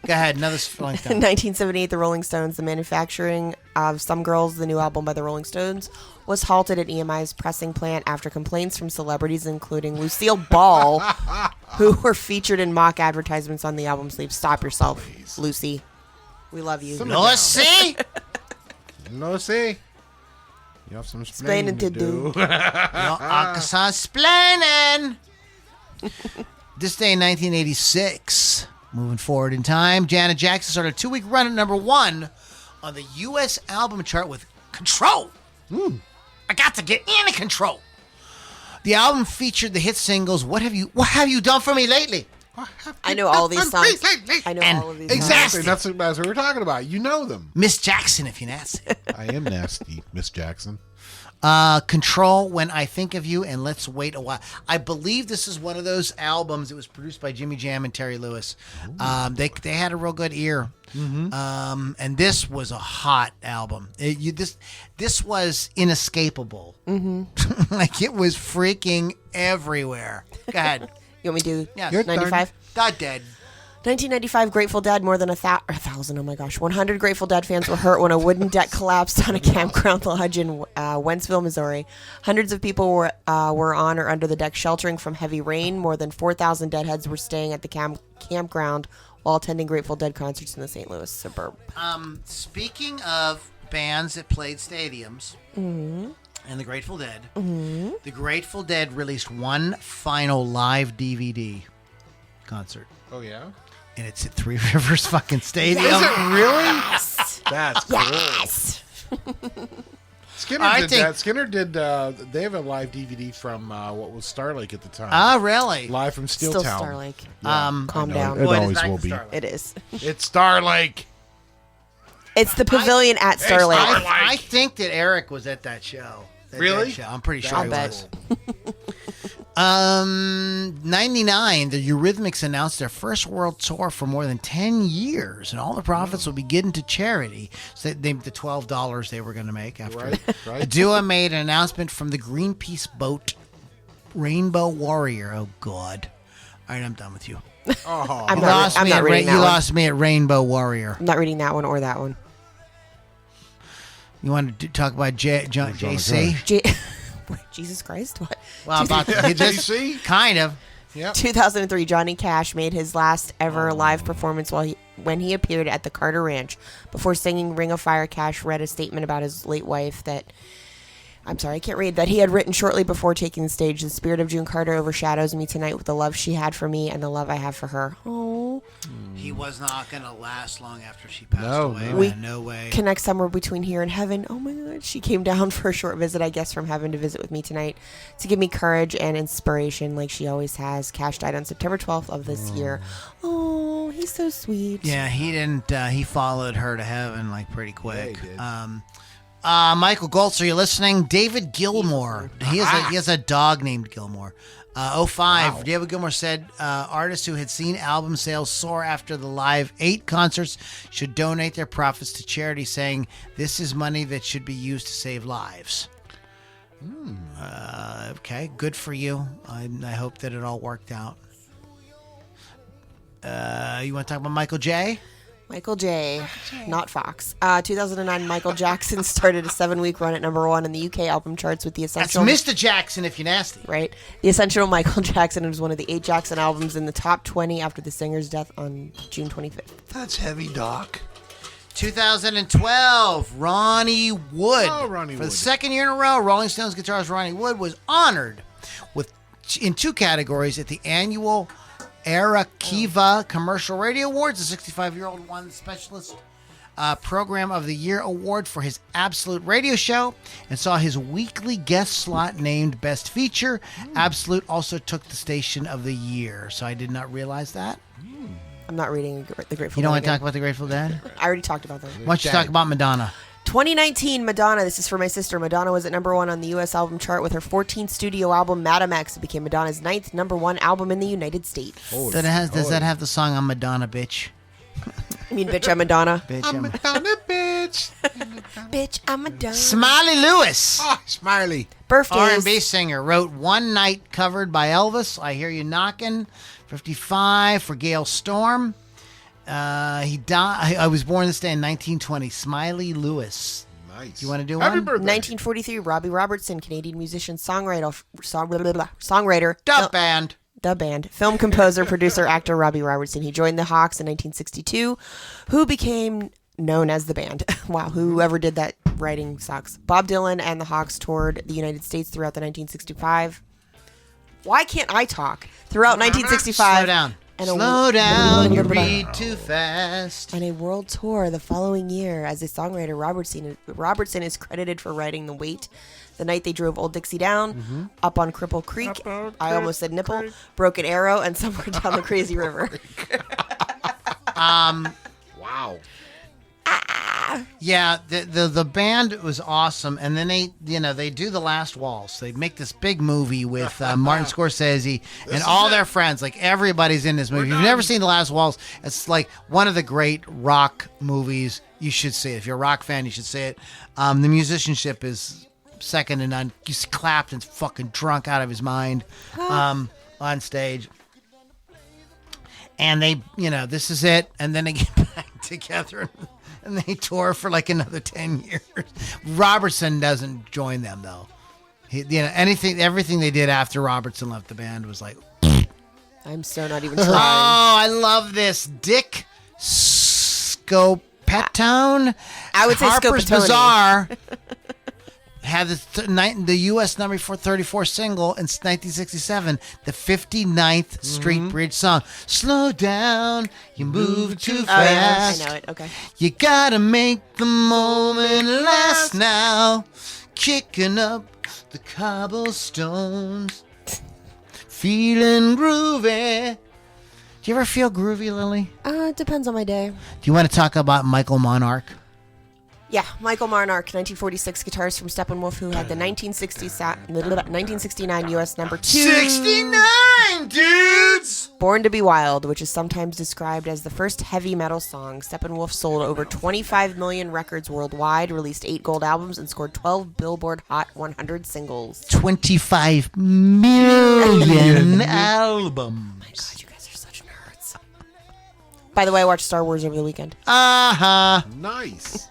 Go ahead, another Rolling
In
Stone.
1978, the Rolling Stones, the manufacturing of Some Girls, the new album by the Rolling Stones, was halted at EMI's pressing plant after complaints from celebrities, including Lucille Ball, who were featured in mock advertisements on the album sleeve. Stop yourself, Lucy. We love you.
Lucy?
Lucy. You have some
Explaining to do.
No, Arkansas splaining. This day in 1986, moving forward in time, Janet Jackson started a 2-week run at number 1 on the U.S. album chart with Control. I got to get into control. The album featured the hit singles What Have You Done For Me Lately?
I know all these songs. I know
And
all of these
Exactly.
Nasty.
That's what we're talking about. You know them.
Miss Jackson, if you're nasty.
I am nasty, Miss Jackson.
Control, When I Think of You, and Let's Wait a While. I believe this is one of those albums that was produced by Jimmy Jam and Terry Lewis. They had a real good ear. And this was a hot album. This was inescapable. Like it was freaking everywhere. Go ahead.
You want me to do
Yes.
Your
95?
Not dead.
1995, Grateful Dead, more than 1,000, oh my gosh, 100 Grateful Dead fans were hurt when a wooden deck collapsed on a campground lodge in Wentzville, Missouri. Hundreds of people were on or under the deck sheltering from heavy rain. More than 4,000 Deadheads were staying at the campground while attending Grateful Dead concerts in the St. Louis suburb.
Speaking of bands that played stadiums and the Grateful Dead, the Grateful Dead released one final live DVD concert.
Oh, yeah?
And it's at Three Rivers fucking Stadium.
Is it really?
Yes!
That's cool.
Yes!
Skinner
I
did
think-
that. Skinner did, they have a live DVD from what was Star Lake at the time.
Ah, really?
Live from Steel
Still
Town.
Star Lake.
Um,
Calm
I know.
down.
It
Boy,
always
is
will
that
be.
Starlight.
It is.
It's Star Lake.
It's the pavilion at Star Lake.
I think that Eric was at that show. That
Really?
Dead show. I'm pretty sure
I'll
he
bet.
was. 99, the Eurythmics announced their first world tour for more than 10 years, and all the profits will be given to charity. So the $12 they were going to make after.
Right,
The
right.
duo made an announcement from the Greenpeace boat, Rainbow Warrior. Oh, God. All right, I'm done with you.
Oh,
I'm
You
not,
lost
I'm
me
not
at
reading that
you
one.
lost me at Rainbow Warrior.
I'm not reading that one or that one.
You want to talk about JC?
Wait, Jesus Christ, what?
Well, about
JC?
kind of.
Yep.
2003, Johnny Cash made his last ever live performance when he appeared at the Carter Ranch. Before singing Ring of Fire, Cash read a statement about his late wife that he had written shortly before taking the stage. The spirit of June Carter overshadows me tonight with the love she had for me and the love I have for her. Oh.
He was not going to last long after she passed
No,
away.
no.
Man, no way.
Connect somewhere between here and heaven. Oh my God. She came down for a short visit, I guess, from heaven to visit with me tonight to give me courage and inspiration like she always has. Cash died on September 12th of this year. Oh, he's so sweet.
Yeah, he didn't. He followed her to heaven like pretty quick.
Yeah, he did.
Michael Goltz, are you listening? David Gilmour. He has a dog named Gilmour. 05, David Gilmour said artists who had seen album sales soar after the Live 8 concerts should donate their profits to charity, saying this is money that should be used to save lives. Okay, good for you. I hope that it all worked out. You want to talk about Michael J.?
Michael J. Not Fox. 2009, Michael Jackson started a 7-week run at number 1 in the UK album charts with the
That's
essential.
Mr. Jackson if you're nasty.
Right. The Essential Michael Jackson was one of the 8 Jackson albums in the top 20 after the singer's death on June 25th.
That's heavy, Doc.
2012, Ronnie Wood.
Oh, Ronnie
For the
Wood.
second year in a row, Rolling Stones guitarist Ronnie Wood was honored in 2 categories at the annual Era Kiva Commercial Radio Awards. The 65-year-old won the Specialist Program of the Year award for his Absolute radio show and saw his weekly guest slot named Best Feature. Absolute also took the Station of the Year, so I did not realize that.
I'm not reading the Grateful Dead.
You don't want to
again.
talk about the Grateful Dead?
I already talked about them.
Why don't you talk about Madonna?
2019, Madonna. This is for my sister. Madonna was at number 1 on the U.S. album chart with her 14th studio album, Madam X. It became Madonna's 9th number 1 album in the United States.
Does that have the song I'm Madonna, bitch?
You mean Bitch, I'm Madonna?
Bitch,
I'm a bitch.
Bitch, I'm Madonna.
Smiley Lewis,
Oh, Smiley.
Birthdays.
R&B singer, wrote One Night covered by Elvis. I Hear You Knocking. 55 for Gail Storm. He died. I was born this day in 1920. Smiley Lewis.
Nice.
You want to do
Happy
one?
birthday.
1943, Robbie Robertson, Canadian musician, songwriter,
Dub band.
film composer, producer, actor Robbie Robertson. He joined the Hawks in 1962, who became known as the band. Wow, whoever did that writing sucks. Bob Dylan and the Hawks toured the United States throughout the 1965. Why can't I talk? Throughout 1965.
Slow down.
And
Slow down. You read too fast.
And a world tour the following year. As a songwriter, Robertson is credited for writing The Wait, The Night They Drove Old Dixie Down, Up on Cripple Creek, I Almost Said Nipple, Broken Arrow, and Somewhere Down the Crazy River.
Wow.
Yeah, the band was awesome, and then they do The Last Waltz. They make this big movie with Martin Scorsese and all their friends. Like everybody's in this movie. If you've never seen The Last Waltz, it's like one of the great rock movies. You should see it. If you're a rock fan, you should see it. The musicianship is second to none. He's Clapton's fucking drunk out of his mind on stage. And they, this is it. And then they get back together and they tour for like another 10 years. Robertson doesn't join them though. Everything they did after Robertson left the band was like,
I'm so not even
oh,
trying.
I love this. Dick Scopetone.
I would say
Harper's
Scopetone.
Bazaar had the U.S. number 34 single in 1967, the 59th Street Bridge song. Slow down, you move too
Oh, yeah,
fast.
I know it. Okay.
You gotta make the moment last now. Kicking up the cobblestones. Feeling groovy. Do you ever feel groovy, Lily?
It depends on my day.
Do you want to talk about Michael Monarch?
Yeah, Michael Monarch, 1946 guitarist from Steppenwolf, who had the 1969 U.S. number 2.
69, dudes!
Born to be Wild, which is sometimes described as the first heavy metal song. Steppenwolf sold over 25 million records worldwide, released 8 gold albums, and scored 12 Billboard Hot 100 singles.
25 million albums.
God, you guys are such nerds. By the way, I watched Star Wars over the weekend.
Uh-huh.
Nice.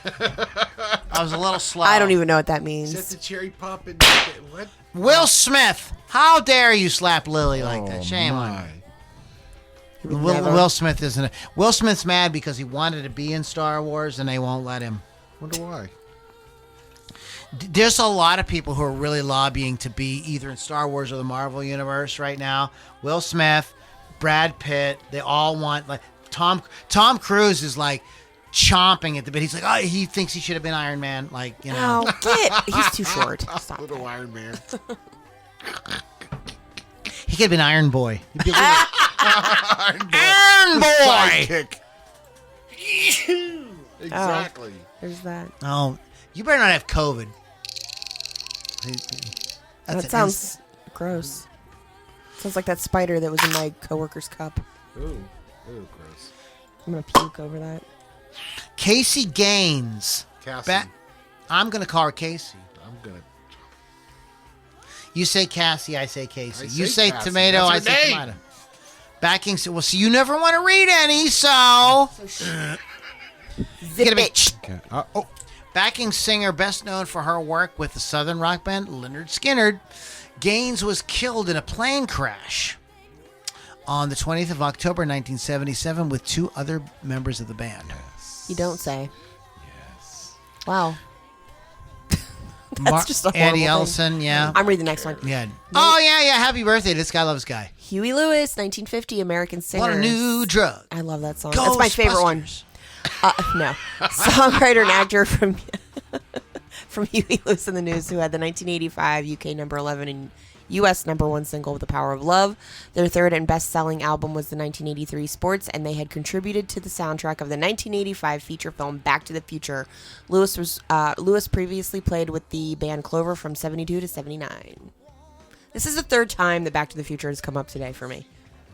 I was a little slow.
I don't even know what that
Set
means.
the cherry pop and what?
Will Smith, how dare you slap Lily like that? Shame on you. Will Smith isn't it? Will Smith's mad because he wanted to be in Star Wars and they won't let him.
Wonder why.
There's a lot of people who are really lobbying to be either in Star Wars or the Marvel Universe right now. Will Smith, Brad Pitt, they all want, like, Tom Cruise is like chomping at the bit. He's like, oh, he thinks he should have been Iron Man. Like,
Oh, he's too short. Stop.
Little Iron Man.
He could have been Iron Boy. He'd be
Iron Boy.
Iron Boy!
Sidekick. Exactly.
There's that.
Oh, you better not have COVID.
That sounds gross. Sounds like that spider that was in my coworker's cup.
Ooh, gross.
I'm gonna puke over that.
Casey Gaines.
Cassie.
I'm going to call her Casey.
I'm gonna.
You say Cassie, I say Casey.
I
you
say
say
Cassie.
tomato, I
That's her
say
name.
tomato. Backing, well, so you never want to read any, so.
Zip it.
Okay.
Backing singer, best known for her work with the southern rock band Lynyrd Skynyrd, Gaines was killed in a plane crash on the 20th of October, 1977, with 2 other members of the band.
You don't say. Yes. Wow. That's just a horrible
Andy
thing.
Ellison, yeah.
I'm reading the next one.
Yeah. Oh, yeah. Happy birthday. This guy loves guy.
Huey Lewis, 1950, American singer.
What a new drug.
I love that song. That's my favorite one. No. Songwriter and actor from Huey Lewis and the News, who had the 1985 UK number 11 and U.S. number 1 single with The Power of Love. Their third and best-selling album was the 1983 Sports, and they had contributed to the soundtrack of the 1985 feature film Back to the Future. Lewis previously played with the band Clover from 72 to 79. This is the third time that Back to the Future has come up today for me.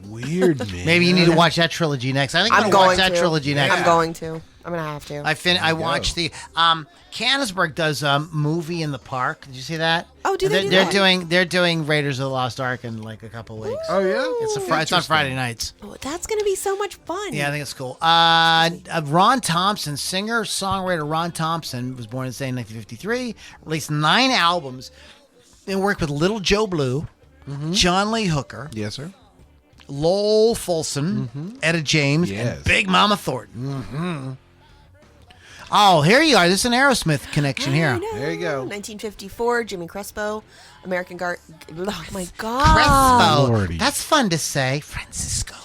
Weird, man.
Maybe you need to watch that trilogy next. I think I'm going to watch that trilogy next.
I'm going to. I'm going to have to.
I watched the Canonsburg does a movie in the park. Did you see that?
Oh, do they do
they're
that?
They're doing Raiders of the Lost Ark in like a couple weeks.
Oh, yeah?
It's on Friday nights.
Oh, that's going to be so much fun.
Yeah, I think it's cool. Ron Thompson, singer-songwriter Ron Thompson, was born in 1953, released 9 albums, and worked with Little Joe Blue, John Lee Hooker,
Yes, sir.
Lowell Fulson, Etta James,
Yes.
and Big Mama Thornton. Oh, here you are. This is an Aerosmith connection here.
There you go.
1954, Jimmy Crespo, American Guard. Oh my God.
Crespo.
Lordy.
That's fun to say. Francisco.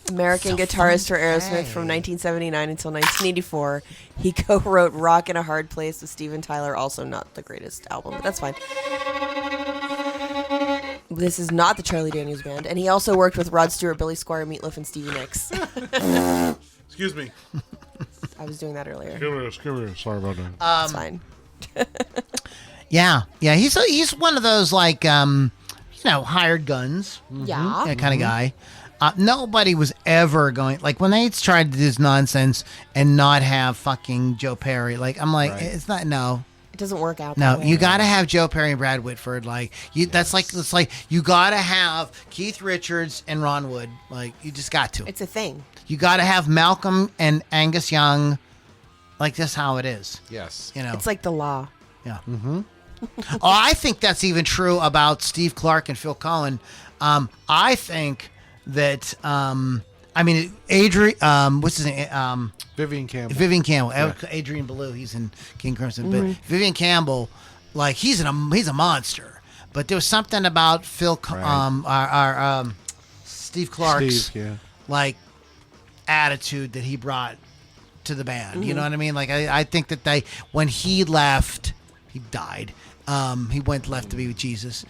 American
So
guitarist for
fun to
Aerosmith
say.
from 1979 until 1984. He co-wrote Rock in a Hard Place with Steven Tyler, also not the greatest album, but that's fine. This is not the Charlie Daniels Band, and he also worked with Rod Stewart, Billy Squier, Meatloaf, and Stevie Nicks.
Excuse me.
I was doing that earlier.
Excuse me. Sorry about that.
It's fine.
Yeah. He's one of those like hired guns.
Yeah.
That kind of guy. Nobody was ever going like when they tried to do this nonsense and not have fucking Joe Perry. Like I'm like, it's not
It doesn't work out.
No,
that way.
you got to have Joe Perry and Brad Whitford. Like you, it's like you got to have Keith Richards and Ron Wood. Like you just got to.
It's a thing.
You got to have Malcolm and Angus Young. Like that's how it is.
Yes.
You know.
It's like the law.
Yeah. Oh, I think that's even true about Steve Clark and Phil Collin. I think that. Adrian. What's his name?
Vivian Campbell.
Vivian Campbell. Adrian Ballou. He's in King Crimson. But Vivian Campbell, like he's a monster. But there was something about Phil. Steve Clark's like attitude that he brought to the band. You know what I mean? Like I think that when he left, he died. He left to be with Jesus.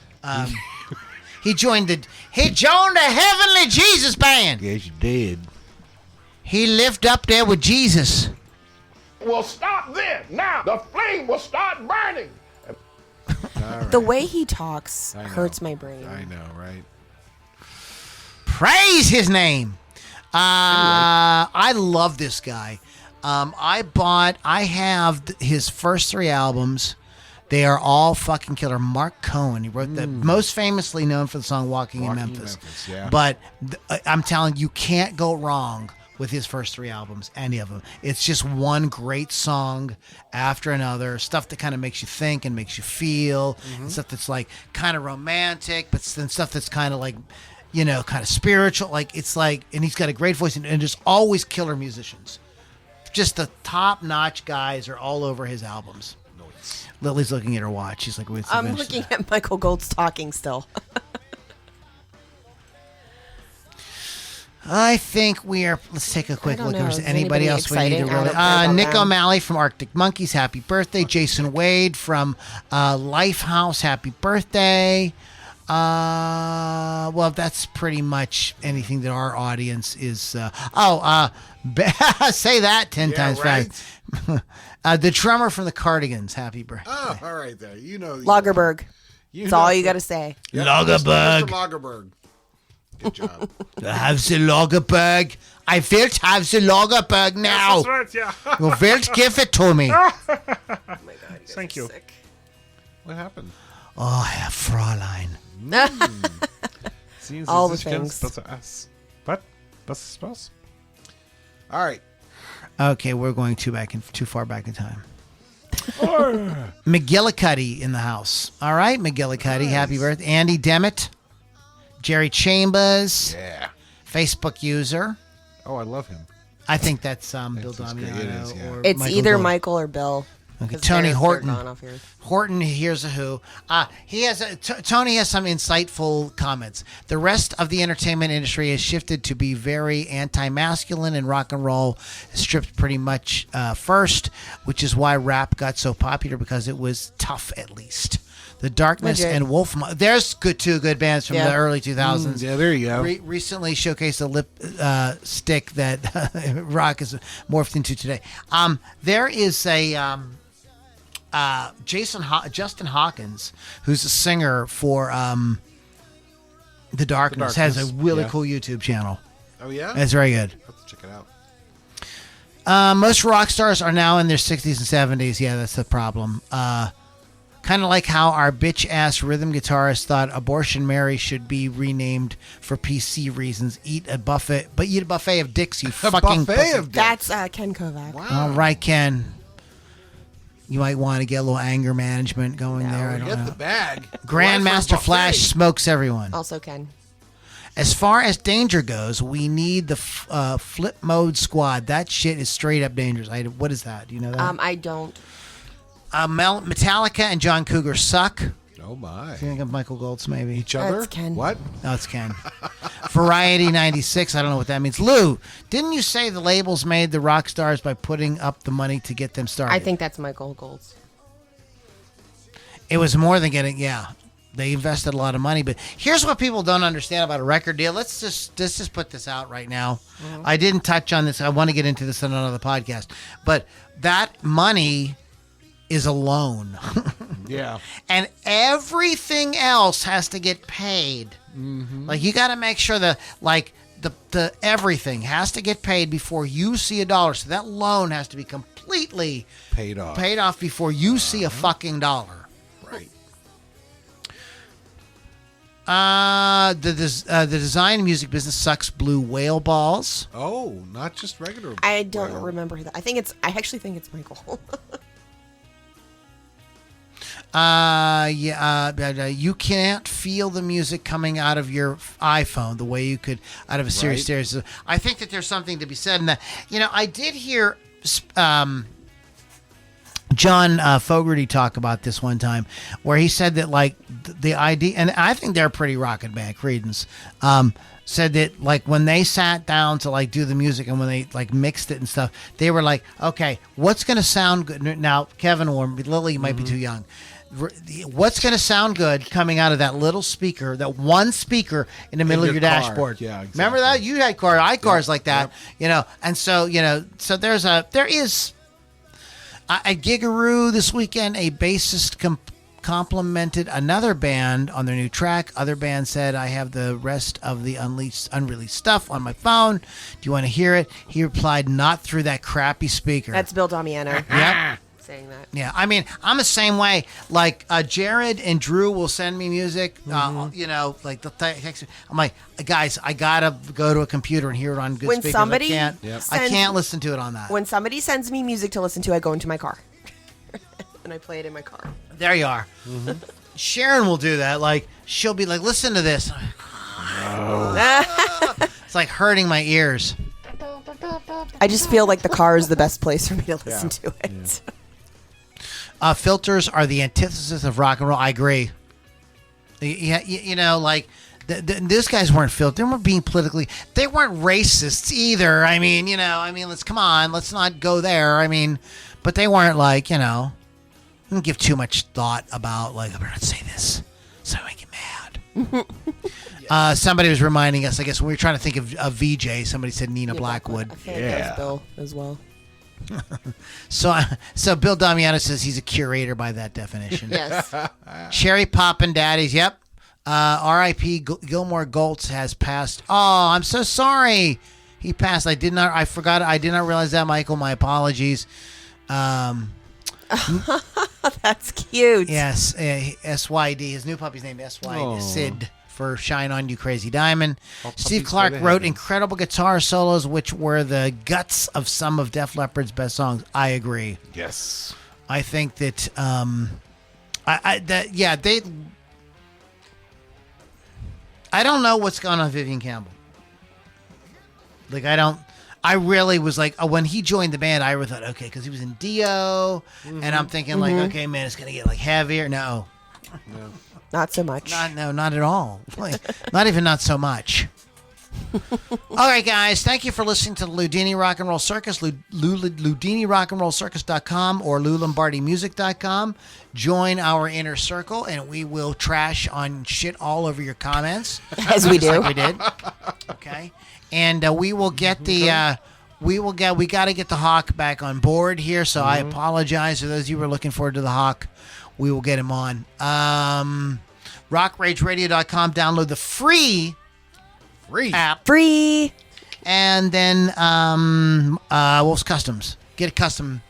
He joined the Heavenly Jesus Band.
Yes, you did.
He lived up there with Jesus.
Will stop then. Now the flame will start burning.
The way he talks
I know.
hurts my brain.
I know, right?
Praise his name. I love this guy. I have his first 3 albums. They are all fucking killer. Mark Cohen, he wrote the most famously known for the song Walking in Memphis.
Yeah.
But I'm telling you, can't go wrong with his first 3 albums, any of them. It's just one great song after another, stuff that kind of makes you think and makes you feel, stuff that's like kind of romantic, but then stuff that's kind of like, kind of spiritual. Like it's like, and he's got a great voice and just always killer musicians. Just the top-notch guys are all over his albums. Lily's looking at her watch. She's like, wait,
I'm looking at Michael Gold's talking still.
I think let's take a quick
I don't
look.
know.
Is
Is
anybody
anybody
else we need to
exciting? I
really?
don't care about
Nick
them.
O'Malley from Arctic Monkeys, happy birthday. Jason Wade from Lifehouse, happy birthday. Well, that's pretty much anything that our audience is. Say that 10 times
right.
fast. The drummer from the Cardigans, happy birthday.
Oh, all right there.
Lagerberg. That's all you got to say.
Lagerberg.
Mr. Lagerberg. Good job.
Have the Lagerberg. I will have the Lagerberg now.
That's right, yeah.
You will give it to me.
Oh my God,
Thank you.
sick.
What happened?
Oh, Herr Fräulein.
All the things.
But das ist Spaß.
All right.
Okay, we're going too far back in time. McGillicuddy in the house. All right, McGillicuddy, happy birthday. Andy Demmett, Jerry Chambers,
Yeah.
Facebook user.
Oh, I love him.
I think that's Bill
It's great.
Damiano.
It is, yeah.
or
It's
Michael
either
Gold.
Michael or Bill.
Okay,
'Cause
Tony
they're
Horton.
gone off here.
Horton, here's a who. Tony has some insightful comments. The rest of the entertainment industry has shifted to be very anti-masculine, and rock and roll stripped pretty much first, which is why rap got so popular, because it was tough, at least. The Darkness
Legit.
and Wolf. There's two good bands from
Yeah.
the early 2000s.
Yeah, there you go.
Recently showcased a lip stick that rock is morphed into today. There is a Justin Hawkins, who's a singer for The Darkness, has a really
yeah.
cool YouTube channel.
Oh yeah,
It's very good.
have to check it out.
Most rock stars are now in their 60s and 70s. Yeah, that's the problem. Kind of like how our bitch-ass rhythm guitarist thought Abortion Mary should be renamed for PC reasons. Eat a buffet of dicks, you fucking
buffet
pussy.
of dicks.
That's Ken Kovac.
Wow.
All right, Ken. You might want to get a little anger management going there. I don't
Get
know.
the bag.
Grandmaster
Buffet.
Flash smokes everyone.
Also Ken.
As far as danger goes, we need the flip mode squad. That shit is straight up dangerous. What is that? Do you know that?
I don't.
Metallica and John Cougar suck.
Oh my.
Think of Michael Goltz, maybe.
Each other.
That's Ken.
What?
No, it's Ken. Variety 96. I don't know what that means. Lou, didn't you say the labels made the rock stars by putting up the money to get them started?
I think that's Michael Golds.
It was more than getting, yeah. They invested a lot of money, but here's what people don't understand about a record deal. Let's just put this out right now. I didn't touch on this. I want to get into this on another podcast, but that money is a loan.
Yeah.
And everything else has to get paid. Like, you got to make sure that, like, the everything has to get paid before you see a dollar. So that loan has to be completely
Paid off.
before you see a fucking dollar.
Right.
The design and music business sucks blue whale balls.
Oh, not just regular.
I don't
whale.
remember that. I actually think it's Michael.
You can't feel the music coming out of your iPhone the way you could out of a Sirius stereo. So I think that there's something to be said in that. You know, I did hear John Fogerty talk about this one time, where he said that, like, the idea, and I think they're a pretty rockin' band, Creedence, said that, like, when they sat down to, like, do the music and when they, like, mixed it and stuff, they were like, okay, what's going to sound good? Now, Kevin or Lily, you might be too young. What's going to sound good coming out of that little speaker, that one speaker in the middle of
your
your
car.
dashboard?
Yeah, exactly.
Remember that? You had cars like that, you know, and so, you know, so there is at Gigaroo this weekend, a bassist complimented another band on their new track. Other band said, I have the rest of the unreleased stuff on my phone. Do you want to hear it? He replied, not through that crappy speaker.
That's Bill Damiano
Yep.
saying that.
Yeah, I mean, I'm the same way. Like, Jared and Drew will send me music, you know, like the text. I'm like, guys, I gotta go to a computer and hear it on good
When
speakers.
somebody
I can't listen to it on that.
When somebody sends me music to listen to, I go into my car and I play it in my car.
There you are. Sharon will do that. Like, she'll be like, listen to this. It's like hurting my ears.
I just feel like the car is the best place for me to listen to it.
Filters are the antithesis of rock and roll. I agree. You know, like, these guys weren't filtered. They weren't being politically. They weren't racists either. I mean, you know, let's not go there. I mean, but they weren't like, you know, don't give too much thought about, like, I better not say this so I get mad. Somebody was reminding us, I guess, when we were trying to think of VJ, somebody said Nina Blackwood.
I think that was Bill as well.
So Bill Damiano says he's a curator by that definition.
Yes.
Cherry Poppin' Daddies, yep. R.I.P. Gilmore Goltz has passed. Oh, I'm so sorry. He passed. I did not realize that, Michael. My apologies.
That's cute.
Yes, S.Y.D. His new puppy's named S.Y.D. Sid for Shine On You Crazy Diamond. Steve Clark wrote incredible guitar solos, which were the guts of some of Def Leppard's best songs. I agree.
Yes.
I think that I don't know what's going on with Vivian Campbell. Like, I I really was like, when he joined the band, I really thought, okay, because he was in Dio, and I'm thinking like, okay, man, it's gonna get like heavier. No,
Not so much.
not at all. Like, not even not so much. All right, guys, thank you for listening to the Loudini Rock and Roll Circus. LoudiniRockandRollCircus.com or LouLombardiMusic.com. Join our inner circle, and we will trash on shit all over your comments.
As we do.
Like we did. Okay. And we will get the we got to get the Hawk back on board here. So I apologize to those of you who are looking forward to the Hawk. We will get him on. RockRageRadio.com. Download the free app,
Free.
and then Wolf's Customs. Get a custom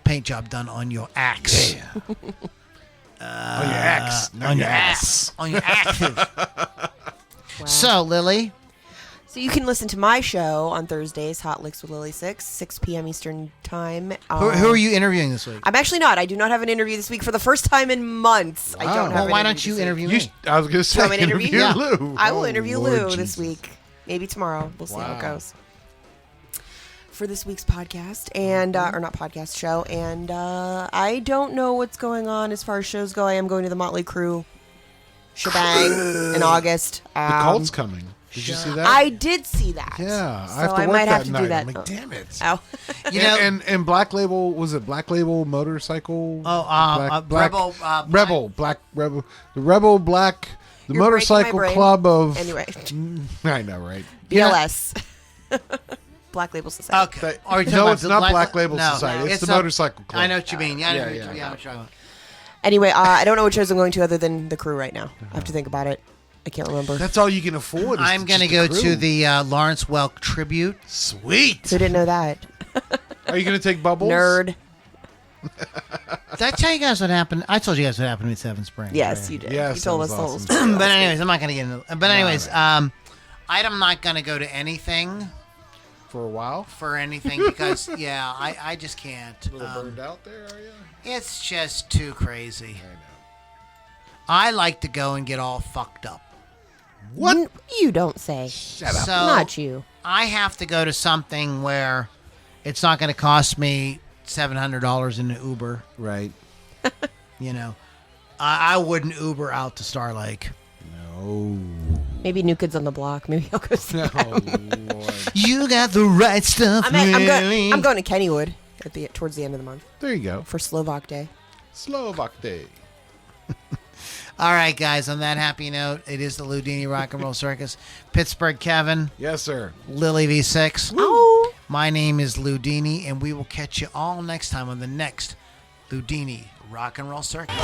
paint job done on your axe.
On your axe.
On your ass. On your active. So, Lily.
So you can listen to my show on Thursdays, Hot Licks with Lily 6 p.m. Eastern Time.
Who are you interviewing this week?
I'm actually not. I do not have an interview this week for the first time in months. I don't have
Well,
an
why
interview
don't you
this week.
interview
You,
me?
I was going to
You want
say,
me to interview?
Yeah.
Lou.
I will
Oh,
interview
Lord
Lou
Jesus.
this week. Maybe tomorrow. We'll see how it
Wow.
goes. For this week's podcast and or not podcast show, and I don't know what's going on as far as shows go. I am going to the Motley Crue shebang in August.
The cult's coming. Did you see that?
I did see that.
Yeah,
so
I have to
I
work
might
that
have to
night.
do that.
I'm like, damn it.
Oh.
You know,
and Black Label, was it Black Label Motorcycle?
Rebel,
the Rebel Black, the
You're breaking my
Motorcycle
brain.
Club of.
Anyway,
I know, right?
BLS. Black Label Society.
Okay.
That-
Are you talking
no,
about
it's
the
not Black Label
no,
Society. It's the Motorcycle Club.
I know what you mean. Yeah, I know
Yeah,
what
yeah.
you're talking about.
Anyway, I don't know what shows I'm going to other than the Crew right now. I have to think about it. I can't remember.
That's all you can afford. Is
I'm going to
just
go
the
to
Crew.
the Lawrence Welk tribute.
Sweet.
Who didn't know that?
Are you going to take Bubbles?
Nerd.
Did I tell you guys what happened? I told you guys what happened at Seven Springs.
Yes, you did.
Yes,
you told
that
us
was
the whole
awesome.
story.
But anyways, I'm not going to get into. But anyways, I'm not going to go to anything
For a while.
for anything because I just can't.
A little burned out there, are you?
It's just too crazy. I like to go and get all fucked up.
What? You don't say.
So
Not you.
I have to go to something where it's not going to cost me $700 in an Uber.
Right.
You know, I wouldn't Uber out to Star Lake.
No.
Maybe New Kids on the Block. Maybe I'll go see
Oh,
them.
Lord.
You got the right stuff.
I'm going to Kennywood towards the end of the month
There you go.
for Slovak Day.
Slovak Day.
All right, guys. On that happy note, it is the Loudini Rock and Roll Circus. Pittsburgh Kevin,
Yes, sir.
Lily V6.
Oh.
My name is Loudini, and we will catch you all next time on the next Loudini Rock and Roll Circus.